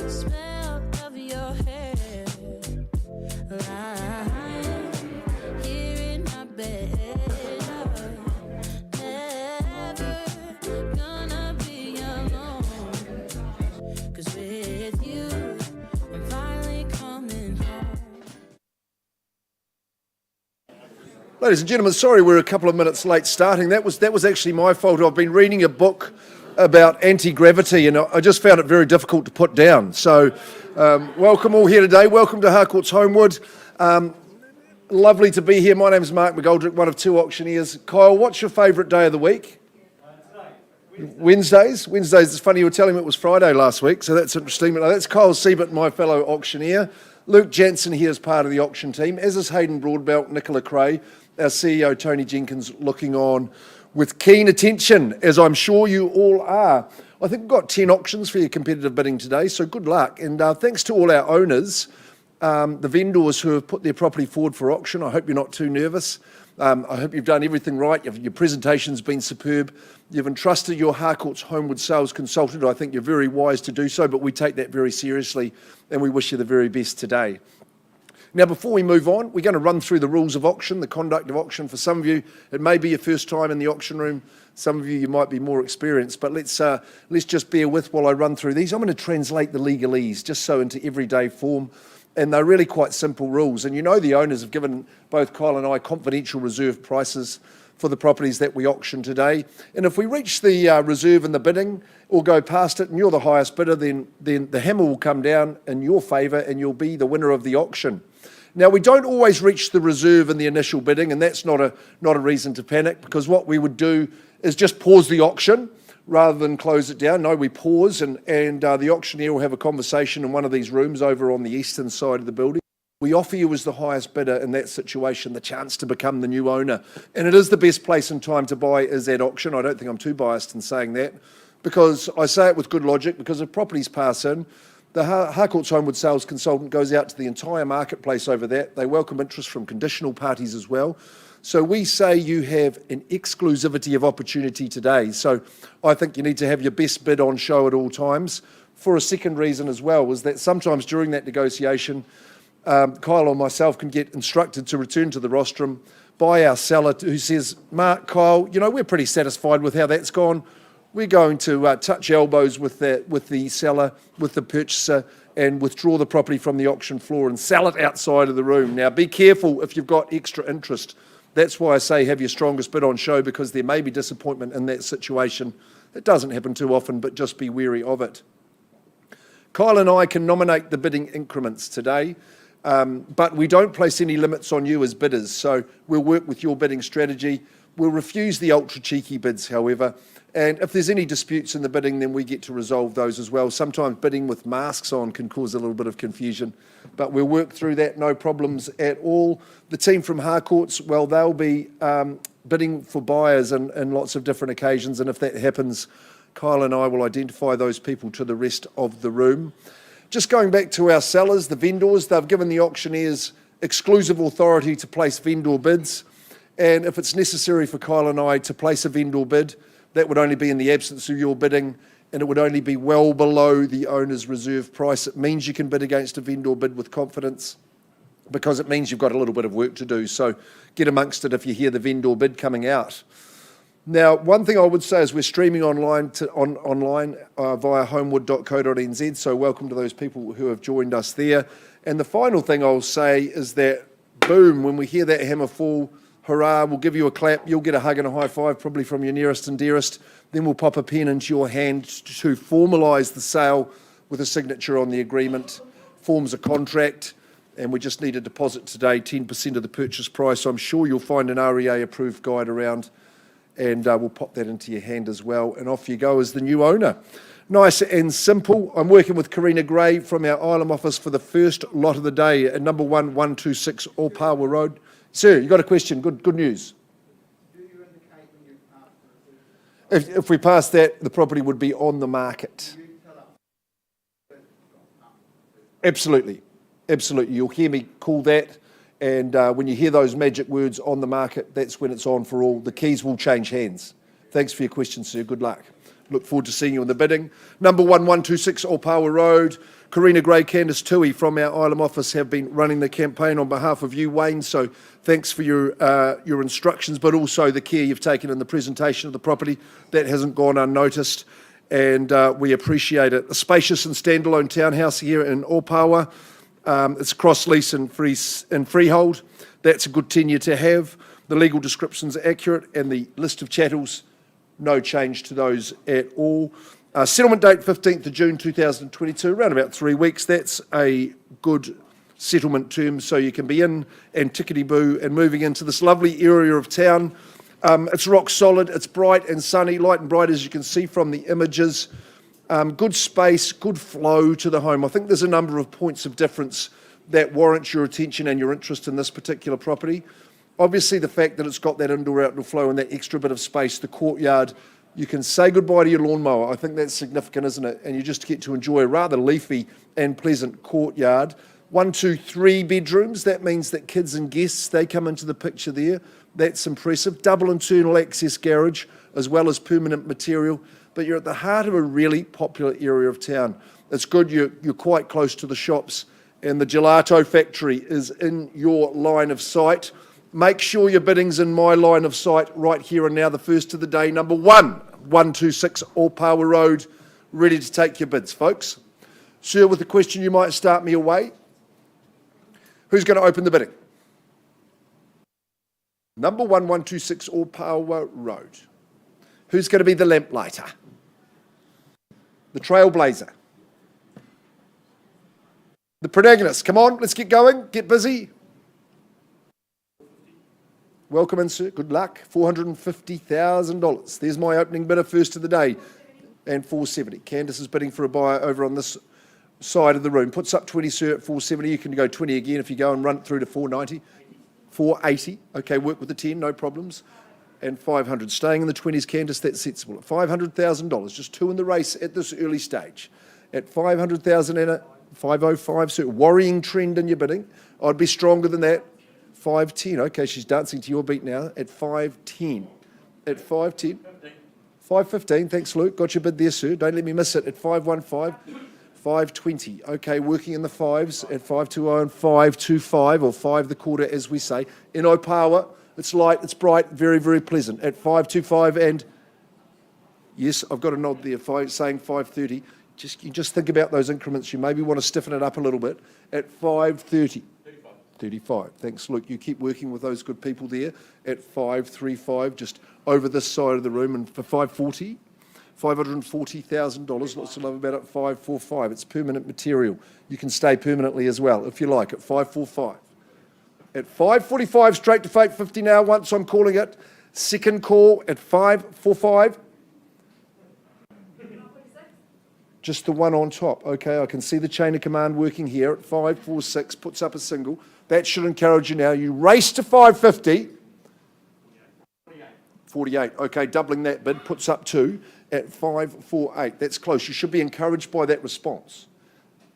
smell of your hair, lying here in my bed. Never gonna be alone, 'cause with you I'm finally coming home. Ladies and gentlemen, sorry we're a couple of minutes late starting. That was actually my fault. I've been reading a book about anti-gravity and I just found it very difficult to put down. So welcome all here today. Welcome to Harcourts Holmwood. Lovely to be here. My name's Mark McGoldrick, one of two auctioneers. Kyle, what's your favourite day of the week? Wednesdays. It's funny, you were telling me it was Friday last week, so that's interesting. But that's Kyle Siebert, my fellow auctioneer. Luke Jansen here is part of the auction team, as is Hayden Broadbelt, Nicola Cray, our CEO Tony Jenkins looking on with keen attention, as I'm sure you all are. I think we've got 10 auctions for your competitive bidding today, so good luck. And thanks to all our owners, the vendors who have put their property forward for auction. I hope you're not too nervous. I hope you've done everything right. Your presentation's been superb. You've entrusted your Harcourts Holmwood sales consultant. I think you're very wise to do so, but we take that very seriously and we wish you the very best today. Now, before we move on, we're going to run through the rules of auction, the conduct of auction. For some of you, it may be your first time in the auction room. Some of you might be more experienced, but let's just bear with while I run through these. I'm going to translate the legalese just so into everyday form, and they're really quite simple rules. And you know the owners have given both Kyle and I confidential reserve prices for the properties that we auction today. And if we reach the reserve in the bidding or go past it and you're the highest bidder, then the hammer will come down in your favour and you'll be the winner of the auction. Now, we don't always reach the reserve in the initial bidding, and that's not a reason to panic, because what we would do is just pause the auction rather than close it down. No, we pause and the auctioneer will have a conversation in one of these rooms over on the eastern side of the building. We offer you as the highest bidder in that situation the chance to become the new owner. And it is the best place and time to buy is at auction. I don't think I'm too biased in saying that, because I say it with good logic, because if properties pass in, the Harcourts Holmwood sales consultant goes out to the entire marketplace over that. They welcome interest from conditional parties as well. So we say you have an exclusivity of opportunity today. So I think you need to have your best bid on show at all times. For a second reason as well, is that sometimes during that negotiation, Kyle or myself can get instructed to return to the rostrum by our seller who says, Mark, Kyle, you know, we're pretty satisfied with how that's gone. We're going to touch elbows with the seller, with the purchaser, and withdraw the property from the auction floor and sell it outside of the room. Now, be careful if you've got extra interest. That's why I say have your strongest bid on show, because there may be disappointment in that situation. It doesn't happen too often, but just be wary of it. Kyle and I can nominate the bidding increments today, but we don't place any limits on you as bidders. So we'll work with your bidding strategy. We'll refuse the ultra-cheeky bids, however. And if there's any disputes in the bidding, then we get to resolve those as well. Sometimes bidding with masks on can cause a little bit of confusion, but we'll work through that, no problems at all. The team from Harcourts, well, they'll be bidding for buyers in lots of different occasions, and if that happens, Kyle and I will identify those people to the rest of the room. Just going back to our sellers, the vendors, they've given the auctioneers exclusive authority to place vendor bids, and if it's necessary for Kyle and I to place a vendor bid, that would only be in the absence of your bidding, and it would only be well below the owner's reserve price. It means you can bid against a vendor bid with confidence, because it means you've got a little bit of work to do. So get amongst it if you hear the vendor bid coming out. Now, one thing I would say is we're streaming online via homewood.co.nz, so welcome to those people who have joined us there. And the final thing I'll say is that, boom, when we hear that hammer fall, hurrah, we'll give you a clap, you'll get a hug and a high five, probably from your nearest and dearest. Then we'll pop a pen into your hand to formalise the sale with a signature on the agreement, forms a contract, and we just need a deposit today, 10% of the purchase price. I'm sure you'll find an REA-approved guide around, and we'll pop that into your hand as well, and off you go as the new owner. Nice and simple. I'm working with Karina Gray from our Ilam office for the first lot of the day at number 1126 Allparwa Road. Sir, you got a question? Good news. Do you indicate when you pass the reserve? If we pass that, the property would be on the market. Do you tell us? Absolutely. You'll hear me call that, and when you hear those magic words on the market, that's when it's on for all. The keys will change hands. Thanks for your question, sir. Good luck. Look forward to seeing you in the bidding. Number 1126 Power Road. Karina Gray, Candice Tui from our Ilam office have been running the campaign on behalf of you, Wayne, so thanks for your instructions, but also the care you've taken in the presentation of the property. That hasn't gone unnoticed, and we appreciate it. A spacious and standalone townhouse here in Opawa. It's cross-lease and freehold. That's a good tenure to have. The legal descriptions are accurate, and the list of chattels, no change to those at all. Settlement date 15th of June 2022, around about 3 weeks. That's a good settlement term, so you can be in and tickety-boo and moving into this lovely area of town. It's rock solid, it's bright and sunny, light and bright as you can see from the images. Good space, good flow to the home. I think there's a number of points of difference that warrant your attention and your interest in this particular property. Obviously, the fact that it's got that indoor-outdoor flow and that extra bit of space, the courtyard, you can say goodbye to your lawnmower. I think that's significant, isn't it? And you just get to enjoy a rather leafy and pleasant courtyard. 1, 2, 3 bedrooms. That means that kids and guests, they come into the picture there. That's impressive. Double internal access garage, as well as permanent material. But you're at the heart of a really popular area of town. It's good you're quite close to the shops, and the gelato factory is in your line of sight. Make sure your bidding's in my line of sight right here and now, the first of the day. Number 1126 Power Road, ready to take your bids, folks. Sir, with the question, you might start me away. Who's going to open the bidding? Number 1126 Power Road. Who's going to be the lamplighter? The trailblazer? The protagonist? Come on, let's get going, get busy. Welcome in, sir. Good luck. $450,000. There's my opening bidder, first of the day, and $470. Candice is bidding for a buyer over on this side of the room. Puts up 20, sir, at $470. You can go 20 again if you go and run it through to $490. $480. Okay, work with the 10, no problems. And $500. Staying in the 20s, Candice, that's sensible. At $500,000, just two in the race at this early stage. At $500,000 and a 505, sir. Worrying trend in your bidding. I'd be stronger than that. 510. Okay, she's dancing to your beat now. At 510. At 510. 515. Thanks, Luke. Got your bid there, sir. Don't let me miss it. At 515. 520. Okay, working in the fives at 520 and 525, or 5 the quarter, as we say. In Opawa, it's light, it's bright, very, very pleasant. At 525 and, yes, I've got a nod there, saying 530. You just think about those increments. You maybe want to stiffen it up a little bit. At 530. 35. Thanks, Luke. You keep working with those good people there. At 535, just over this side of the room. And for 540, $540,000. Lots to love about it. 545. It's permanent material. You can stay permanently as well, if you like, at 545. At 545, straight to fate 50 now, once I'm calling it. Second call at 545. Just the one on top. Okay, I can see the chain of command working here at 546, puts up a single. That should encourage you now. You race to 550. 48. Okay, doubling that bid, puts up 2 at 548. That's close. You should be encouraged by that response.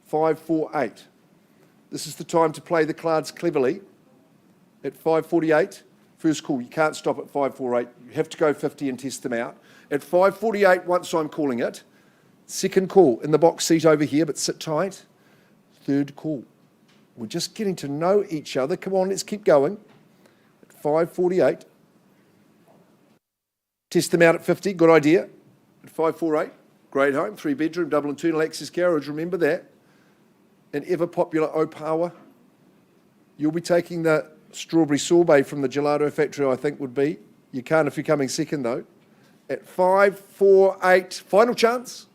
548. This is the time to play the cards cleverly. At 548, first call. You can't stop at 548. You have to go 50 and test them out. At 548, once I'm calling it. Second call in the box seat over here, but sit tight. Third call. We're just getting to know each other. Come on, let's keep going. At 548. Test them out at 50. Good idea. At 548. Great home. 3-bedroom, double internal access garage. Remember that. An ever popular Opawa. You'll be taking the strawberry sorbet from the gelato factory, I think would be. You can't if you're coming second, though. At 548. Final chance.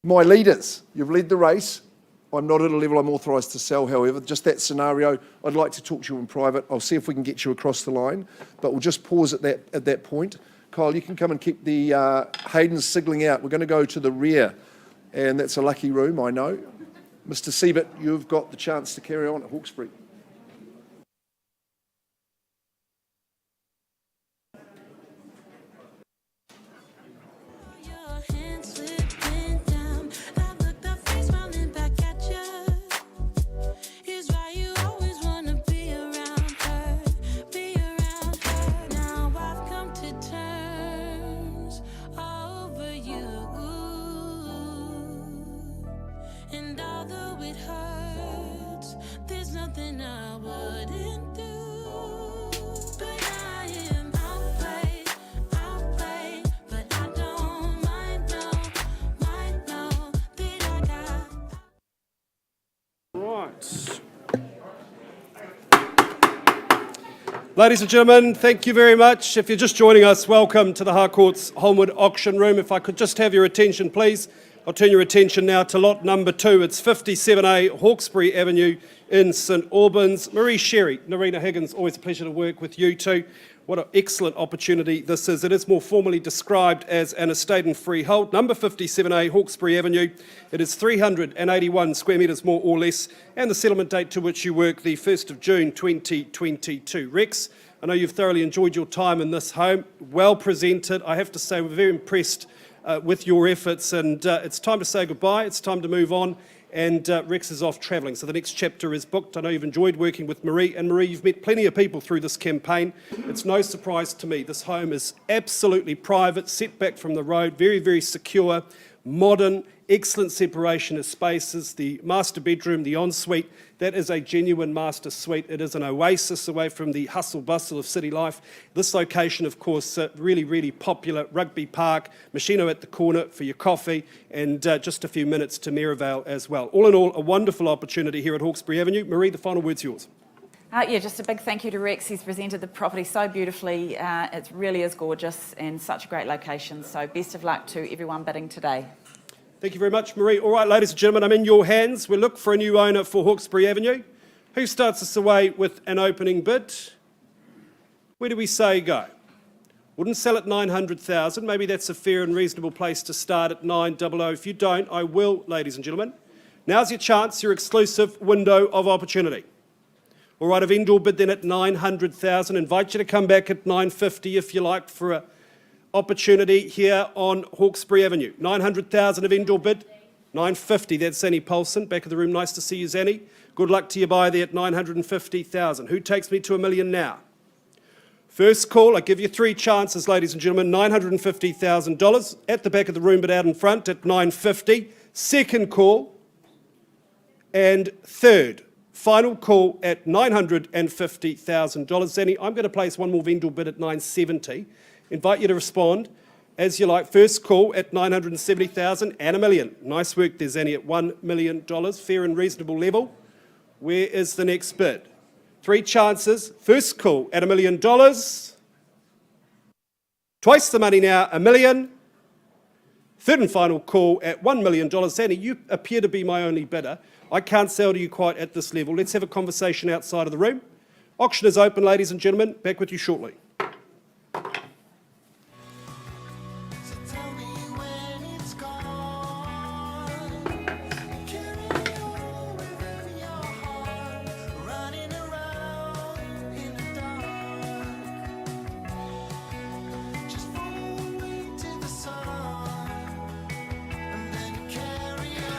My leaders, you've led the race. I'm not at a level I'm authorised to sell, however. Just that scenario, I'd like to talk to you in private. I'll see if we can get you across the line, but we'll just pause at that point. Kyle, you can come and keep the Hayden's signalling out. We're going to go to the rear, and that's a lucky room, I know. Mr. Siebert, you've got the chance to carry on at Hawkesbury. Oh And although it hurts, there's nothing I wouldn't do. But I am outplayed, but I don't mind, no, that I got. Right. Ladies and gentlemen, thank you very much. If you're just joining us, welcome to the Harcourts Holmwood auction room. If I could just have your attention, please. I'll turn your attention now to lot number 2. It's 57A Hawkesbury Avenue in St Albans. Marie Sherry, Narina Higgins, always a pleasure to work with you two. What an excellent opportunity this is. It is more formally described as an estate and freehold. Number 57A Hawkesbury Avenue. It is 381 square metres more or less, and the settlement date to which you work, the 1st of June 2022. Rex, I know you've thoroughly enjoyed your time in this home. Well presented. I have to say we're very impressed with your efforts, and it's time to say goodbye. It's time to move on. And Rex is off travelling, so the next chapter is booked. I know you've enjoyed working with Marie, and Marie, you've met plenty of people through this campaign. It's no surprise to me. This home is absolutely private, set back from the road, very, very secure, modern, excellent separation of spaces. The master bedroom, the ensuite, that is a genuine master suite. It is an oasis away from the hustle bustle of city life. This location, of course, really, really popular. Rugby Park, Machino at the corner for your coffee, and just a few minutes to Merivale as well. All in all, a wonderful opportunity here at Hawkesbury Avenue. Marie, the final word's yours. Yeah, just a big thank you to Rex. He's presented the property so beautifully. It really is gorgeous and such a great location. So best of luck to everyone bidding today. Thank you very much, Marie. All right, ladies and gentlemen, I'm in your hands. We look for a new owner for Hawkesbury Avenue. Who starts us away with an opening bid? Where do we say go? Wouldn't sell at 900,000. Maybe that's a fair and reasonable place to start at 900. If you don't, I will, ladies and gentlemen. Now's your chance, your exclusive window of opportunity. All right, a vendor bid then at 900,000. Invite you to come back at 950 if you like for a opportunity here on Hawkesbury Avenue. 900,000 of indoor bid. 950, that's Zanny Paulson. Back of the room, nice to see you, Zanny. Good luck to you buy there at 950,000. Who takes me to $1 million now? First call, I give you 3 chances, ladies and gentlemen. $950,000 at the back of the room, but out in front at 950. Second call, and third, final call at $950,000. Zanny, I'm going to place one more vendor bid at 970. Invite you to respond as you like. First call at 970,000 and $1 million. Nice work there, Zanny, at $1 million. Fair and reasonable level. Where is the next bid? 3 chances. First call at $1 million. Twice the money now, $1 million. Third and final call at $1 million. Zanny, you appear to be my only bidder. I can't sell to you quite at this level. Let's have a conversation outside of the room. Auction is open, ladies and gentlemen. Back with you shortly. So tell me when it's gone. Carry on within your heart, running around in the dark. Just follow me to the sun, and then carry on.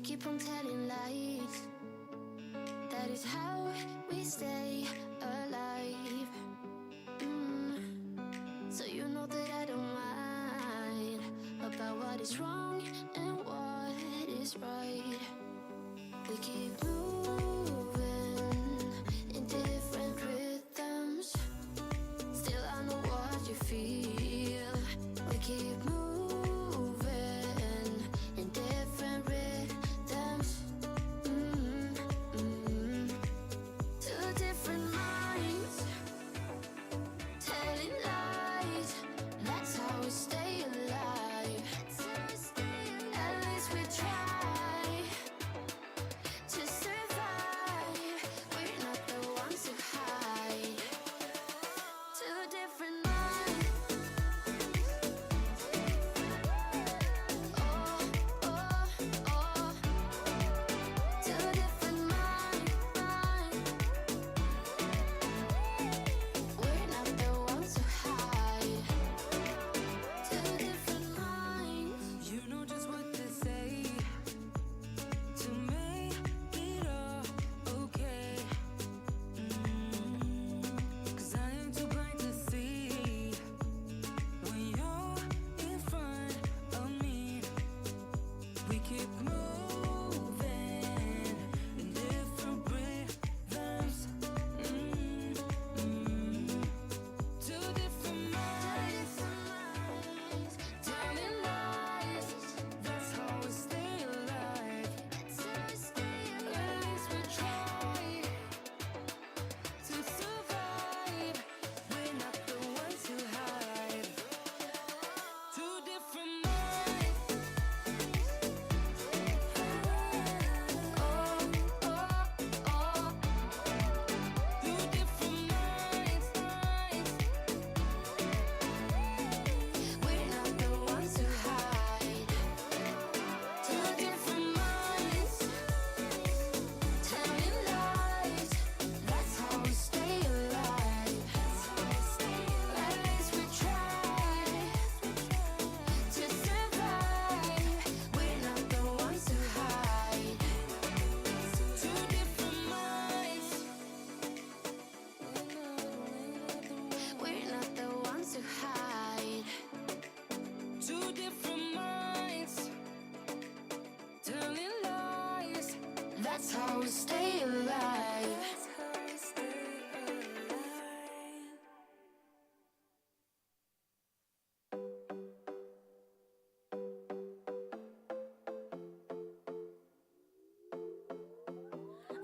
keep on telling lies. That is how we stay alive. So you know that I don't mind about what is wrong and what is right. We keep moving in different rhythms. Still I know what you feel. We keep moving in different rhythms. Two different minds telling lies. That's how we stay alive. At least we try to survive. We're not the ones who hide. Two different minds. Oh, oh, oh. Two different minds. We're not the ones who hide. Two different minds. You know just what to say to make it all okay. 'Cause I am too blind to see when you're in front of me. We keep moving in different rhythms. Two different minds, telling lies. That's how we stay alive. At least we try to survive. We're not the ones who hide. Two different minds. Oh, oh, oh. Two different minds. We're not the ones who hide. Two different minds telling lies. That's how we stay alive. At least we try to survive. We're not the ones who hide. Two different minds. We're not the ones who hide. Two different minds telling lies. That's how we stay alive.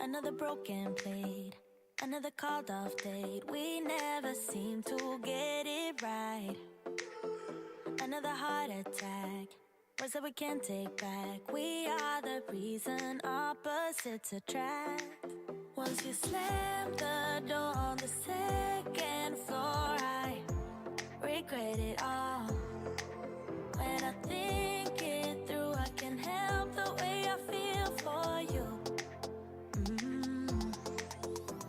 Another broken plate, another called off date. We never seem to get it right. Another heart attack, words that we can't take back. We are the reason opposites attract. Once you slam the door on the second floor, I regret it all. When I think it through, I can help the way I feel for you.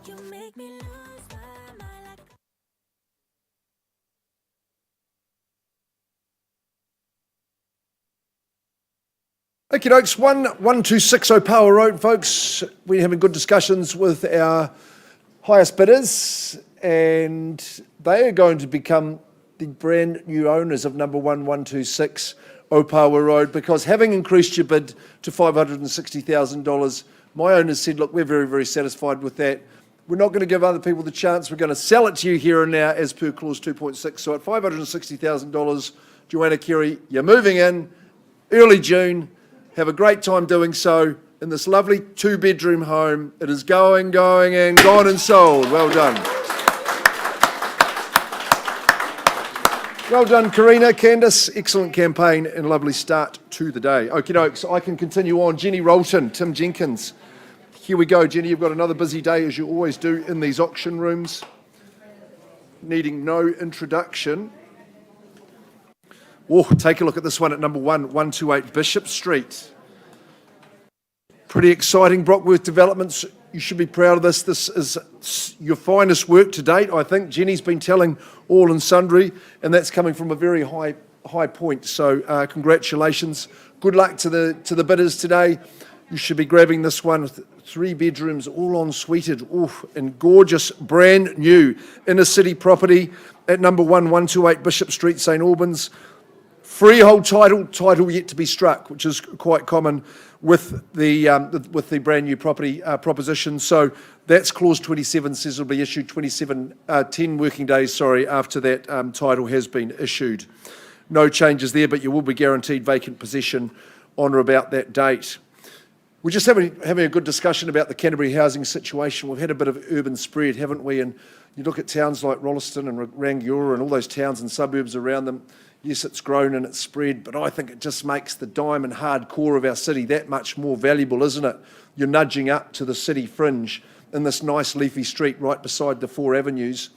You make me lose my mind like Okay, dokes, 126 Power Road, folks. We're having good discussions with our highest bidders, and they are going to become the brand new owners of number 126 Opawa Road, because having increased your bid to $560,000, my owners said, look, we're very, very satisfied with that. We're not going to give other people the chance. We're going to sell it to you here and now as per clause 2.6. So at $560,000, Joanna Carey, you're moving in early June. Have a great time doing so in this lovely two-bedroom home. It is going, and gone and sold. Well done. Well done, Karina, Candice. Excellent campaign and lovely start to the day. Okie dokes, I can continue on. Jenny Rolton, Tim Jenkins. Here we go, Jenny. You've got another busy day, as you always do in these auction rooms. Needing no introduction. Oh, take a look at this one at number 128 Bishop Street. Pretty exciting Brockworth developments. You should be proud of this. This is your finest work to date, I think. Jenny's been telling all and sundry, and that's coming from a very high point. So congratulations. Good luck to the bidders today. You should be grabbing this one with 3 bedrooms, all en-suited, and gorgeous, brand new inner city property at number 128 Bishop Street, St Albans. Freehold title yet to be struck, which is quite common with the brand new property proposition. So that's clause 27 says it'll be issued 10 working days, after that title has been issued. No changes there, but you will be guaranteed vacant possession on or about that date. We're just having a good discussion about the Canterbury housing situation. We've had a bit of urban spread, haven't we? And you look at towns like Rolleston and Rangiora and all those towns and suburbs around them. Yes, it's grown and it's spread, but I think it just makes the diamond hard core of our city that much more valuable, isn't it? You're nudging up to the city fringe in this nice leafy street right beside the 4 avenues.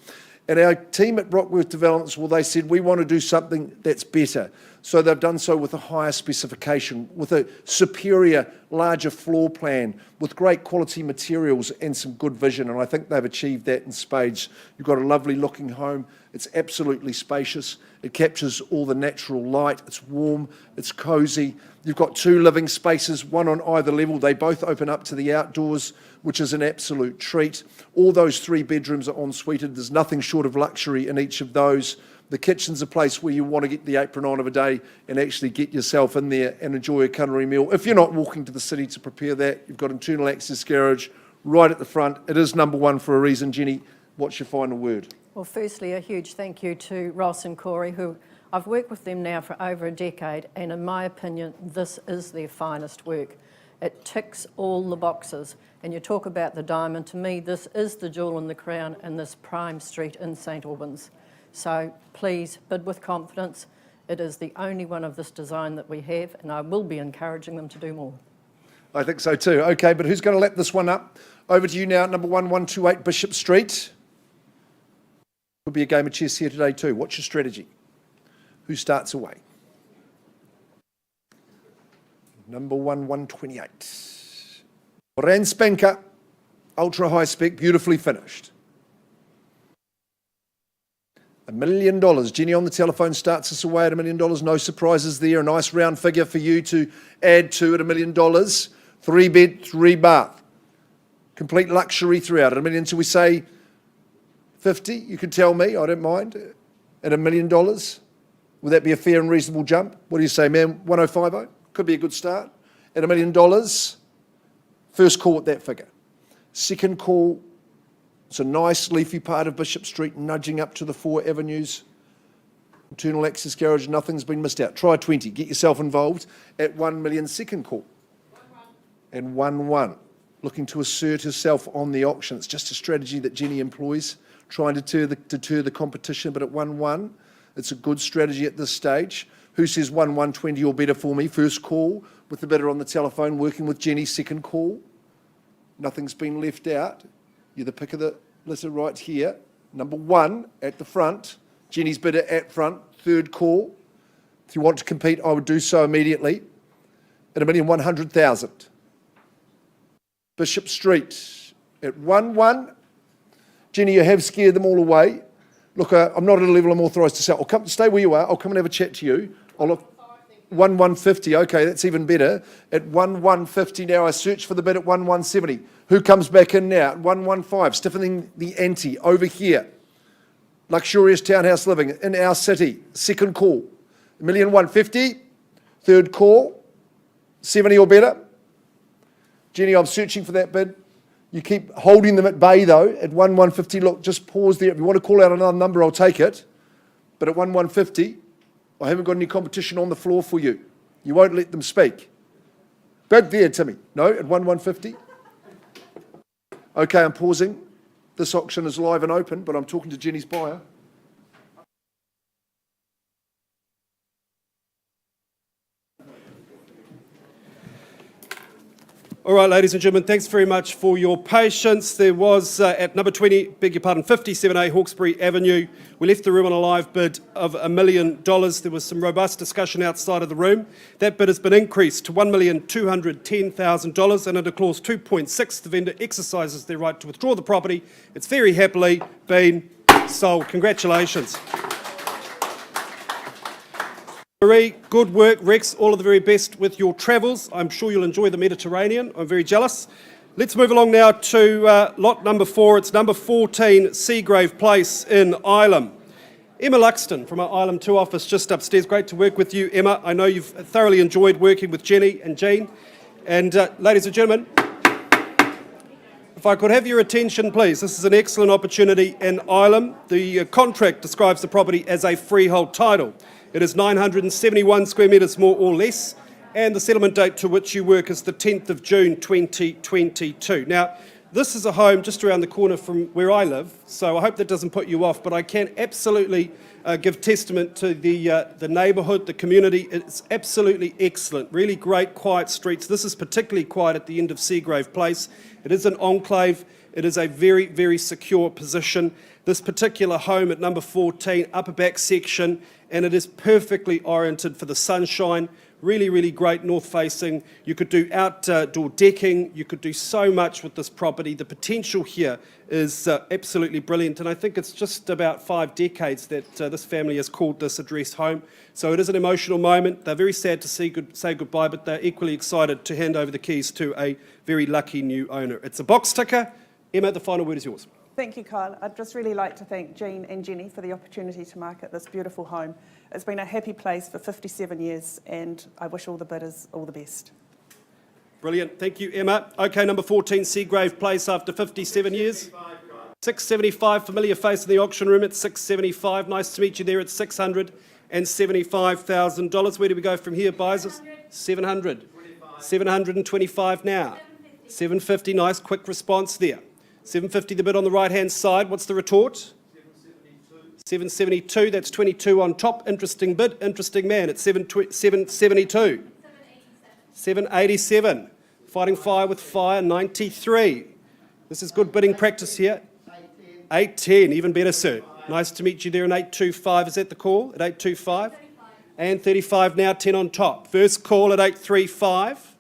And our team at Rockworth Developments, well, they said, we want to do something that's better. So they've done so with a higher specification, with a superior, larger floor plan, with great quality materials and some good vision. And I think they've achieved that in spades. You've got a lovely looking home. It's absolutely spacious. It captures all the natural light. It's warm. It's cosy. You've got 2 living spaces, one on either level. They both open up to the outdoors, which is an absolute treat. All those 3 bedrooms are en-suited. There's nothing short of luxury in each of those. The kitchen's a place where you want to get the apron on of a day and actually get yourself in there and enjoy a culinary meal. If you're not walking to the city to prepare that, you've got internal access garage right at the front. It is number 1 for a reason. Jenny, what's your final word? Well, firstly, a huge thank you to Ross and Corey, who I've worked with them now for over a decade, and in my opinion, this is their finest work. It ticks all the boxes. And you talk about the diamond, to me, this is the jewel in the crown in this prime street in St Albans. So please bid with confidence. It is the only one of this design that we have, and I will be encouraging them to do more. I think so too. Okay, but who's going to lap this one up? Over to you now, number 1128 Bishop Street. Could be a game of chess here today too. What's your strategy? Who starts away? Number 1128. Brand spanker, ultra high spec, beautifully finished. $1 million. Jenny on the telephone starts us away at $1 million. No surprises there. A nice round figure for you to add to at $1 million. 3 bed, 3 bath. Complete luxury throughout. At $1 million, so we say 50, you can tell me, I don't mind. At $1 million, would that be a fair and reasonable jump? What do you say, man? 1050? Could be a good start. At $1 million, first call at that figure. Second call, it's a nice leafy part of Bishop Street, nudging up to the 4 avenues. Internal access garage, nothing's been missed out. Try 20, get yourself involved at 1 million. Second call. And 1-1. Looking to assert herself on the auction. It's just a strategy that Jenny employs, trying to deter the competition, but at 1-1, it's a good strategy at this stage. Who says 1-120 or better for me? First call with the bidder on the telephone, working with Jenny. Second call. Nothing's been left out. You're the pick of the litter right here. Number 1 at the front. Jenny's bidder at front. Third call. If you want to compete, I would do so immediately. At $1,100,000. Bishop Street at 1-1. Jenny, you have scared them all away. Look, I'm not at a level I'm authorised to sell. I'll come, stay where you are. I'll come and have a chat to you. I'll look. 1-150. Okay, that's even better. At 1-150 now, I search for the bid at 1-170. Who comes back in now? At 1-1-5, stiffening the ante over here. Luxurious townhouse living in our city. Second call. $1,150,000. Third call. 70 or better. Jenny, I'm searching for that bid. You keep holding them at bay though, at 1-150. Look, just pause there. If you want to call out another number, I'll take it. But at 1-150, I haven't got any competition on the floor for you. You won't let them speak. Bid there, Timmy. No, at 1-150. Okay, I'm pausing. This auction is live and open, but I'm talking to Jenny's buyer. All right, ladies and gentlemen, thanks very much for your patience. There was, at number 20, 57A Hawkesbury Avenue, we left the room on a live bid of $1 million. There was some robust discussion outside of the room. That bid has been increased to $1,210,000, and under clause 2.6, the vendor exercises their right to withdraw the property. It's very happily been sold. Congratulations. Marie, good work. Rex, all of the very best with your travels. I'm sure you'll enjoy the Mediterranean. I'm very jealous. Let's move along now to lot number 4. It's number 14, Seagrave Place in Ilam. Emma Luxton from our Ilam 2 office just upstairs. Great to work with you, Emma. I know you've thoroughly enjoyed working with Jenny and Jean. And ladies and gentlemen, if I could have your attention, please. This is an excellent opportunity in Ilam. The contract describes the property as a freehold title. It is 971 square metres more or less, and the settlement date to which you work is the 10th of June 2022. Now, this is a home just around the corner from where I live, so I hope that doesn't put you off, but I can absolutely give testament to the neighbourhood, the community. It's absolutely excellent. Really great, quiet streets. This is particularly quiet at the end of Seagrave Place. It is an enclave. It is a very, very secure position. This particular home at number 14, upper back section, and it is perfectly oriented for the sunshine. Really, really great north facing. You could do outdoor decking. You could do so much with this property. The potential here is absolutely brilliant, and I think it's just about 5 decades that this family has called this address home. So it is an emotional moment. They're very sad to say goodbye, but they're equally excited to hand over the keys to a very lucky new owner. It's a box ticker. Emma, the final word is yours. Thank you, Kyle. I'd just really like to thank Jean and Jenny for the opportunity to market this beautiful home. It's been a happy place for 57 years, and I wish all the bidders all the best. Brilliant. Thank you, Emma. Okay, number 14, Seagrave Place after 57 years. 675, familiar face in the auction room at 675. Nice to meet you there at $675,000. Where do we go from here, buyers? 700. 725 now. 750, nice quick response there. 750 the bid on the right-hand side. What's the retort? 772, that's 22 on top. Interesting bid, interesting man. It's 772. 787. Fighting fire with fire, 93. This is good bidding practice here. 810, even better, sir. Nice to meet you there in 825. Is that the call at 825? And 35 now, 10 on top. First call at 835.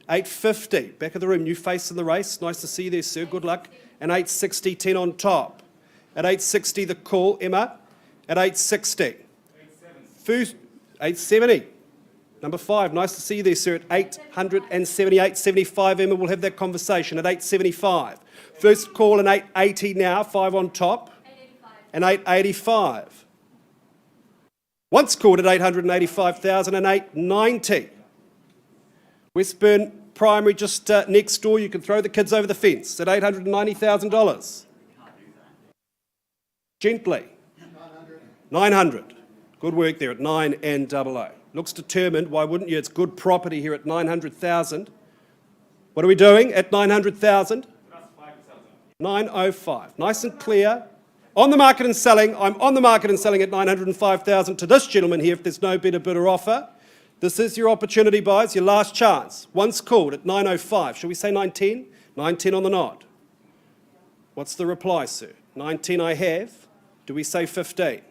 850, back of the room, new face in the race. Nice to see you there, sir. Good luck. And 860, 10 on top. At 860, the call, Emma. At 860. First, 870. Number 5, nice to see you there, sir. At 878, 75, Emma, we'll have that conversation. At 875. First call and 880 now, 5 on top. 885. And 885. Once called at 885,000 and 890. Westbourne Primary just next door. You can throw the kids over the fence at $890,000. Gently. 900. Good work there at 9 and 00. Looks determined. Why wouldn't you? It's good property here at 900,000. What are we doing at 900,000? 905. Nice and clear. On the market and selling. I'm on the market and selling at 905,000 to this gentleman here if there's no better bidder offer. This is your opportunity, buyers, your last chance. Once called at 905. Shall we say 910? 910 on the nod. What's the reply, sir? 910 I have. Do we say 15?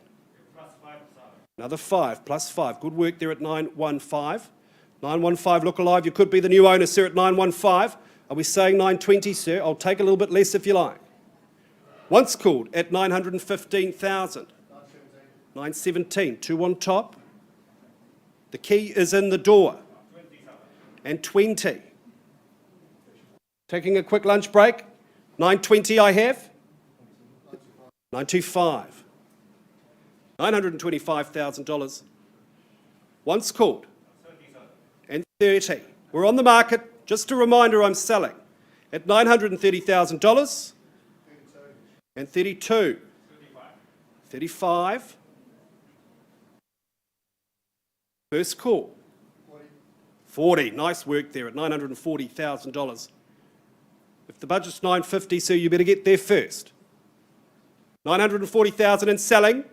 Another 5 plus 5. Good work there at 915. 915, look alive. You could be the new owner, sir, at 915. Are we saying 920, sir? I'll take a little bit less if you like. Once called at 915,000. 917. 2 on top. The key is in the door. And 20. Taking a quick lunch break. 920 I have. 925. $925,000. Once called. And 30. We're on the market. Just a reminder, I'm selling at $930,000. And 32. 35. First call. 40. Nice work there at $940,000. If the budget's $950, so you better get there first. $940,000 and selling.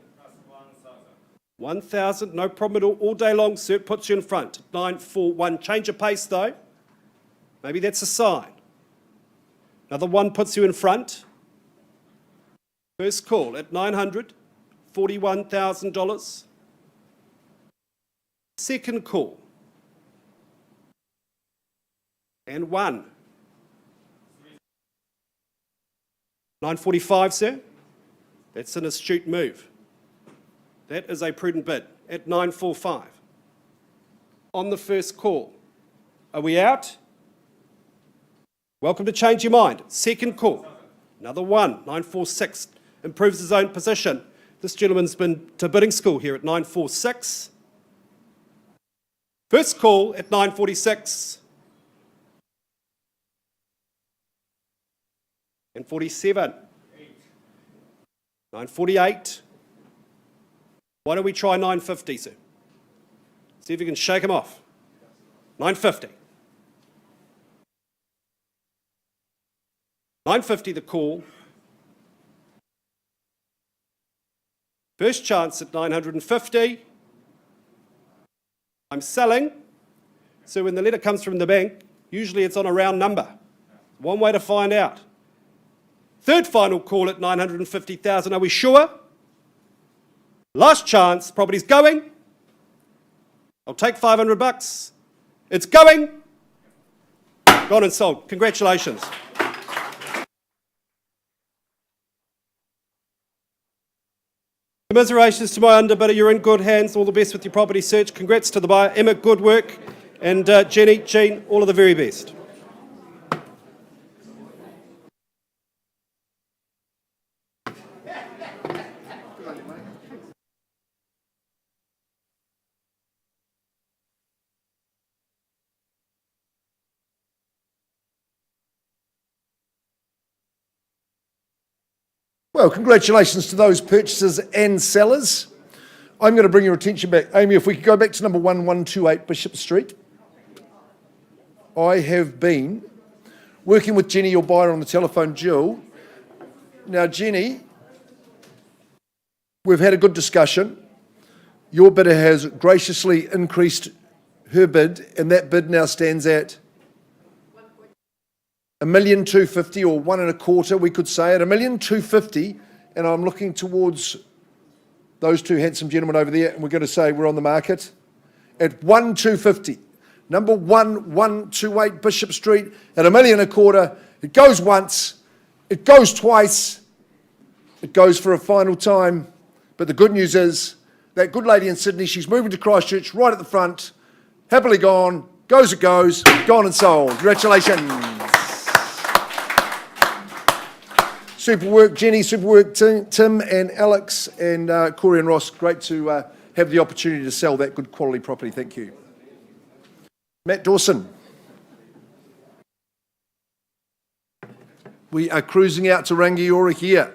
1,000, no problem at all day long, sir. Puts you in front. 941. Change of pace though. Maybe that's a sign. Another 1 puts you in front. First call at $941,000. Second call. And 1. 945, sir. That's an astute move. That is a prudent bid at 945. On the first call. Are we out? Welcome to change your mind. Second call. Another one, 946. Improves his own position. This gentleman's been to bidding school here at 946. First call at 946. And 47. 948. Why don't we try 950, sir? See if you can shake him off. 950. 950 the call. First chance at 950. I'm selling. So when the letter comes from the bank, usually it's on a round number. One way to find out. Third final call at 950,000. Are we sure? Last chance. Property's going. I'll take $500. It's going. Gone and sold. Congratulations. Commiserations to my underbidder. You're in good hands. All the best with your property search. Congrats to the buyer. Emma, good work. And Jenny, Jean, all of the very best. Well, congratulations to those purchasers and sellers. I'm going to bring your attention back. Amy, if we could go back to number 1128 Bishop Street. I have been working with Jenny, your buyer, on the telephone, Jill. Now, Jenny, we've had a good discussion. Your bidder has graciously increased her bid, and that bid now stands at $1,250,000 or 1 1/4, we could say, at $1,250,000, and I'm looking towards those two handsome gentlemen over there, and we're going to say we're on the market at $1,250,000. Number 1128 Bishop Street at $1,250,000. It goes once, it goes twice, it goes for a final time. But the good news is that good lady in Sydney, she's moving to Christchurch right at the front, happily gone, goes it goes, gone and sold. Congratulations. Super work, Jenny, super work, Tim and Alex and Corey and Ross. Great to have the opportunity to sell that good quality property. Thank you. Matt Dawson. We are cruising out to Rangiora here.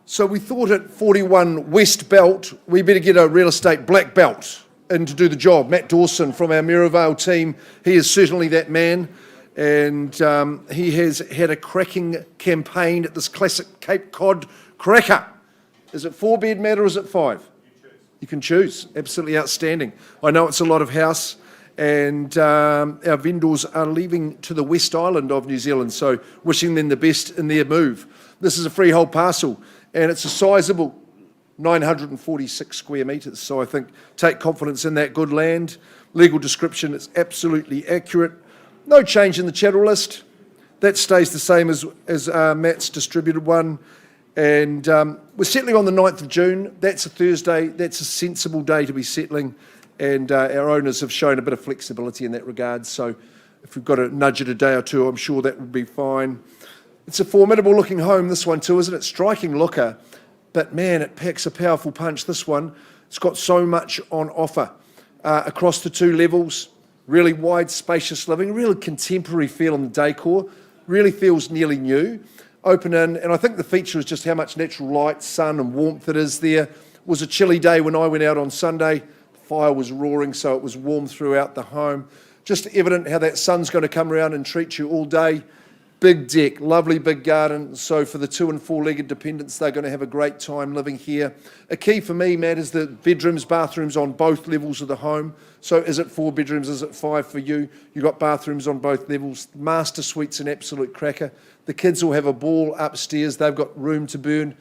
So we thought at 41 West Belt, we better get a real estate black belt in to do the job. Matt Dawson from our Merivale team, he is certainly that man. And he has had a cracking campaign at this classic Cape Cod cracker. Is it 4-bed, Matt, or is it 5? You can choose. Absolutely outstanding. I know it's a lot of house, and our vendors are leaving to the West Island of New Zealand, so wishing them the best in their move. This is a freehold parcel, and it's a sizable 946 square metres, so I think take confidence in that good land. Legal description is absolutely accurate. No change in the chattel list. That stays the same as Matt's distributed one. And we're settling on the 9th of June. That's a Thursday. That's a sensible day to be settling. And our owners have shown a bit of flexibility in that regard. So if we've got to nudge it a day or two, I'm sure that would be fine. It's a formidable looking home, this one too, isn't it? Striking looker. But man, it packs a powerful punch, this one. It's got so much on offer across the two levels. Really wide, spacious living, really contemporary feel on the decor, really feels nearly new. Open in, and I think the feature is just how much natural light, sun and warmth it is there. It was a chilly day when I went out on Sunday. The fire was roaring, so it was warm throughout the home. Just evident how that sun's going to come around and treat you all day. Big deck, lovely big garden. So for the 2- and 4-legged dependents, they're going to have a great time living here. A key for me, Matt, is the bedrooms, bathrooms on both levels of the home. So is it 4 bedrooms, is it 5 for you? You've got bathrooms on both levels. Master suite's an absolute cracker. The kids will have a ball upstairs. They've got room to burn.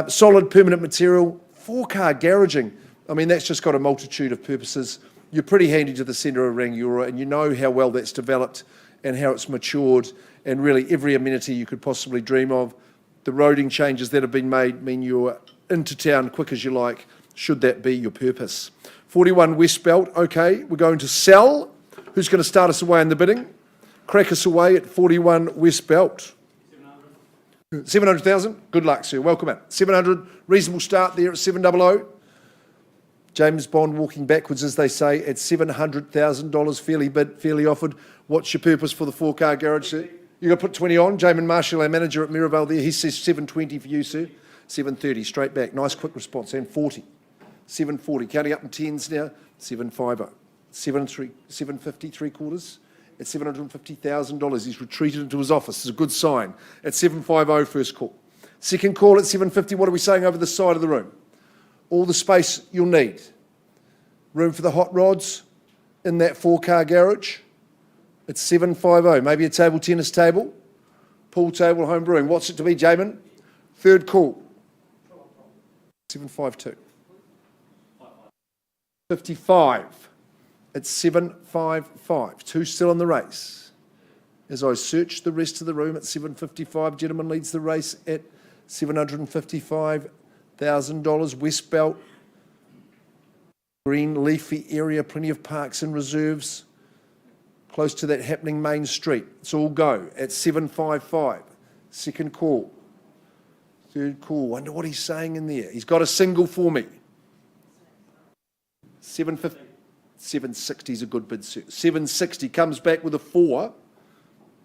Solid permanent material, 4-car garaging. I mean, that's just got a multitude of purposes. You're pretty handy to the centre of Rangiora, and you know how well that's developed and how it's matured, and really every amenity you could possibly dream of. The roading changes that have been made mean you're into town quick as you like. should that be your purpose. 41 West Belt, okay, we're going to sell. Who's going to start us away in the bidding? Crack us away at 41 West Belt. 700,000? Good luck, sir. Welcome in. 700, reasonable start there at 700. James Bond walking backwards, as they say, at $700,000, fairly bid, fairly offered. What's your purpose for the 4-car garage, sir? You're going to put 20 on. Jamin Marshall, our manager at Mirabelle there, he says 720 for you, sir. 730, straight back. Nice quick response. And 40. 740, counting up in tens now. 750. 750, 3/4. At $750,000, he's retreated into his office. It's a good sign. At 750, first call. Second call at 750, what are we saying over the side of the room? All the space you'll need. Room for the hot rods in that 4-car garage. It's 750, maybe a table tennis table, pool table, home brewing. What's it to be, Jamin? Third call. 752. 55. It's 755. Two still in the race. As I search the rest of the room at 755, gentleman leads the race at $755,000. West Belt, green leafy area, plenty of parks and reserves, close to that happening main street. It's all go at 755. Second call. Third call. Wonder what he's saying in there. He's got a single for me. 750. 760 is a good bid, sir. 760 comes back with a 4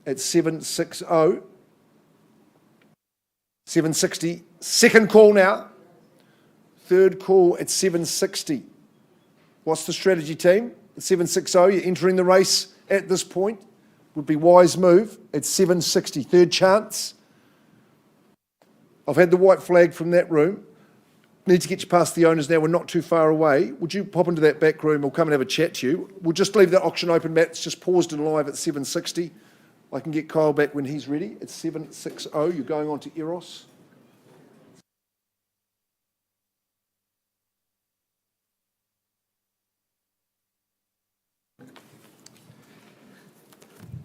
at 760. 760. Second call now. Third call at 760. What's the strategy, team? At 760, you're entering the race at this point. Would be wise move at 760. Third chance. I've had the white flag from that room. Need to get you past the owners now. We're not too far away. Would you pop into that back room? We'll come and have a chat to you. We'll just leave that auction open, Matt. It's just paused and live at 760. I can get Kyle back when he's ready. It's 760. You're going on to Eros.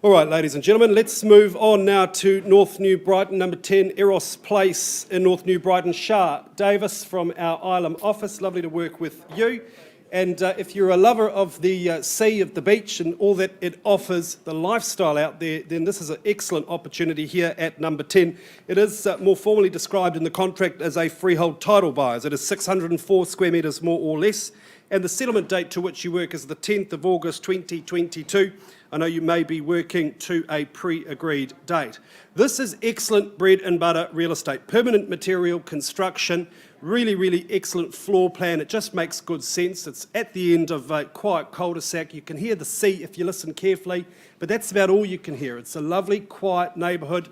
All right, ladies and gentlemen, let's move on now to North New Brighton, number 10, Eros Place in North New Brighton. Shah Davis from our Ilam office, lovely to work with you. And if you're a lover of the sea, of the beach and all that it offers, the lifestyle out there, then this is an excellent opportunity here at number 10. It is more formally described in the contract as a freehold title buyers. It is 604 square metres more or less. And the settlement date to which you work is the 10th of August 2022. I know you may be working to a pre-agreed date. This is excellent bread and butter real estate. Permanent material construction, really, really excellent floor plan. It just makes good sense. It's at the end of a quiet cul-de-sac. You can hear the sea if you listen carefully, but that's about all you can hear. It's a lovely, quiet neighbourhood.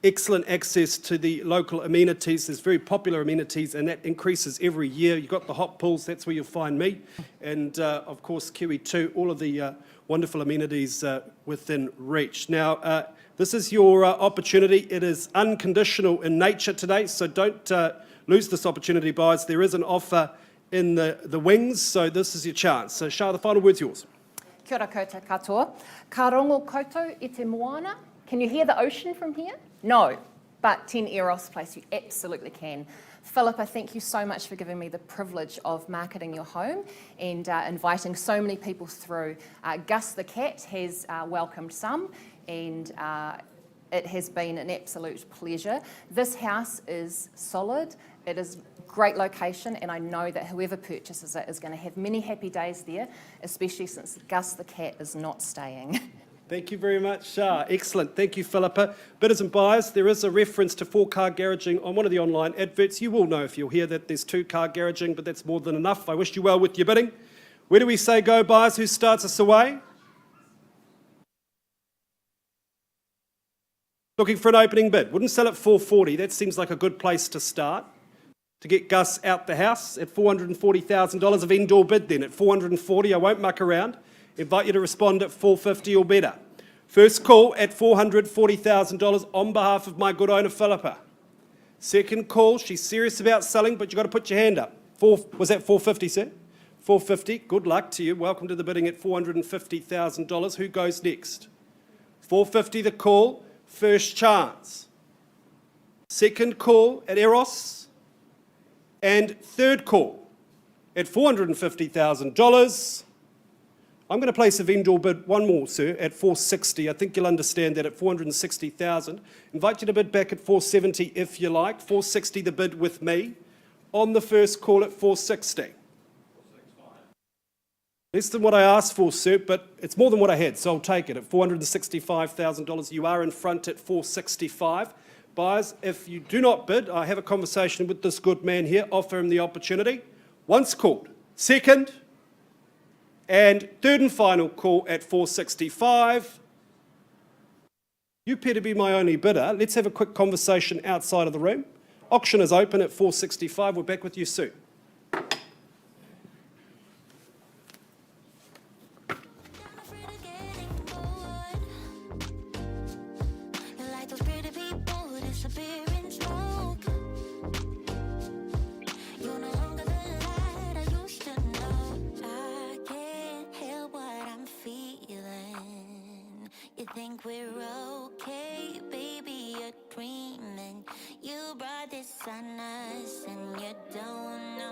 Excellent access to the local amenities. There's very popular amenities, and that increases every year. You've got the hot pools, that's where you'll find me. And, of course, Kiwi2, all of the wonderful amenities within reach. Now, this is your opportunity. It is unconditional in nature today, so don't lose this opportunity, buyers. There is an offer in the wings, so this is your chance. So, Shah, the final word's yours. Kia ora koutou katoa. Ka rongo koutou I te moana. Can you hear the ocean from here? No, but 10 Eros Place, you absolutely can. Philippa, thank you so much for giving me the privilege of marketing your home and inviting so many people through. Gus the cat has welcomed some, and it has been an absolute pleasure. This house is solid. It is great location, and I know that whoever purchases it is going to have many happy days there, especially since Gus the cat is not staying. Thank you very much, Shah. Excellent. Thank you, Philippa. Bidders and buyers, there is a reference to 4-car garaging on one of the online adverts. You will know if you'll hear that there's 2-car garaging, but that's more than enough. I wish you well with your bidding. Where do we say go, buyers? Who starts us away? Looking for an opening bid. Wouldn't sell at $440. That seems like a good place to start. To get Gus out the house at $440,000 of indoor bid then. At $440, I won't muck around. Invite you to respond at $450 or better. First call at $440,000 on behalf of my good owner, Philippa. Second call, she's serious about selling, but you've got to put your hand up. Was that $450, sir? $450, good luck to you. Welcome to the bidding at $450,000. Who goes next? $450 the call, first chance. Second call at Eros. And third call at $450,000. I'm going to place a vendor bid one more, sir, at $460,000. I think you'll understand that at $460,000. Invite you to bid back at $470,000 if you like. $460,000 the bid with me. On the first call at $460,000. Less than what I asked for, sir, but it's more than what I had, so I'll take it at $465,000. You are in front at $465,000. Buyers, if you do not bid, I have a conversation with this good man here, offer him the opportunity. Once called. Second and third and final call at $465,000. You appear to be my only bidder. Let's have a quick conversation outside of the room. Auction is open at $465,000. We're back with you soon. Think we're okay, baby, you're dreaming. You brought this on us and you don't know.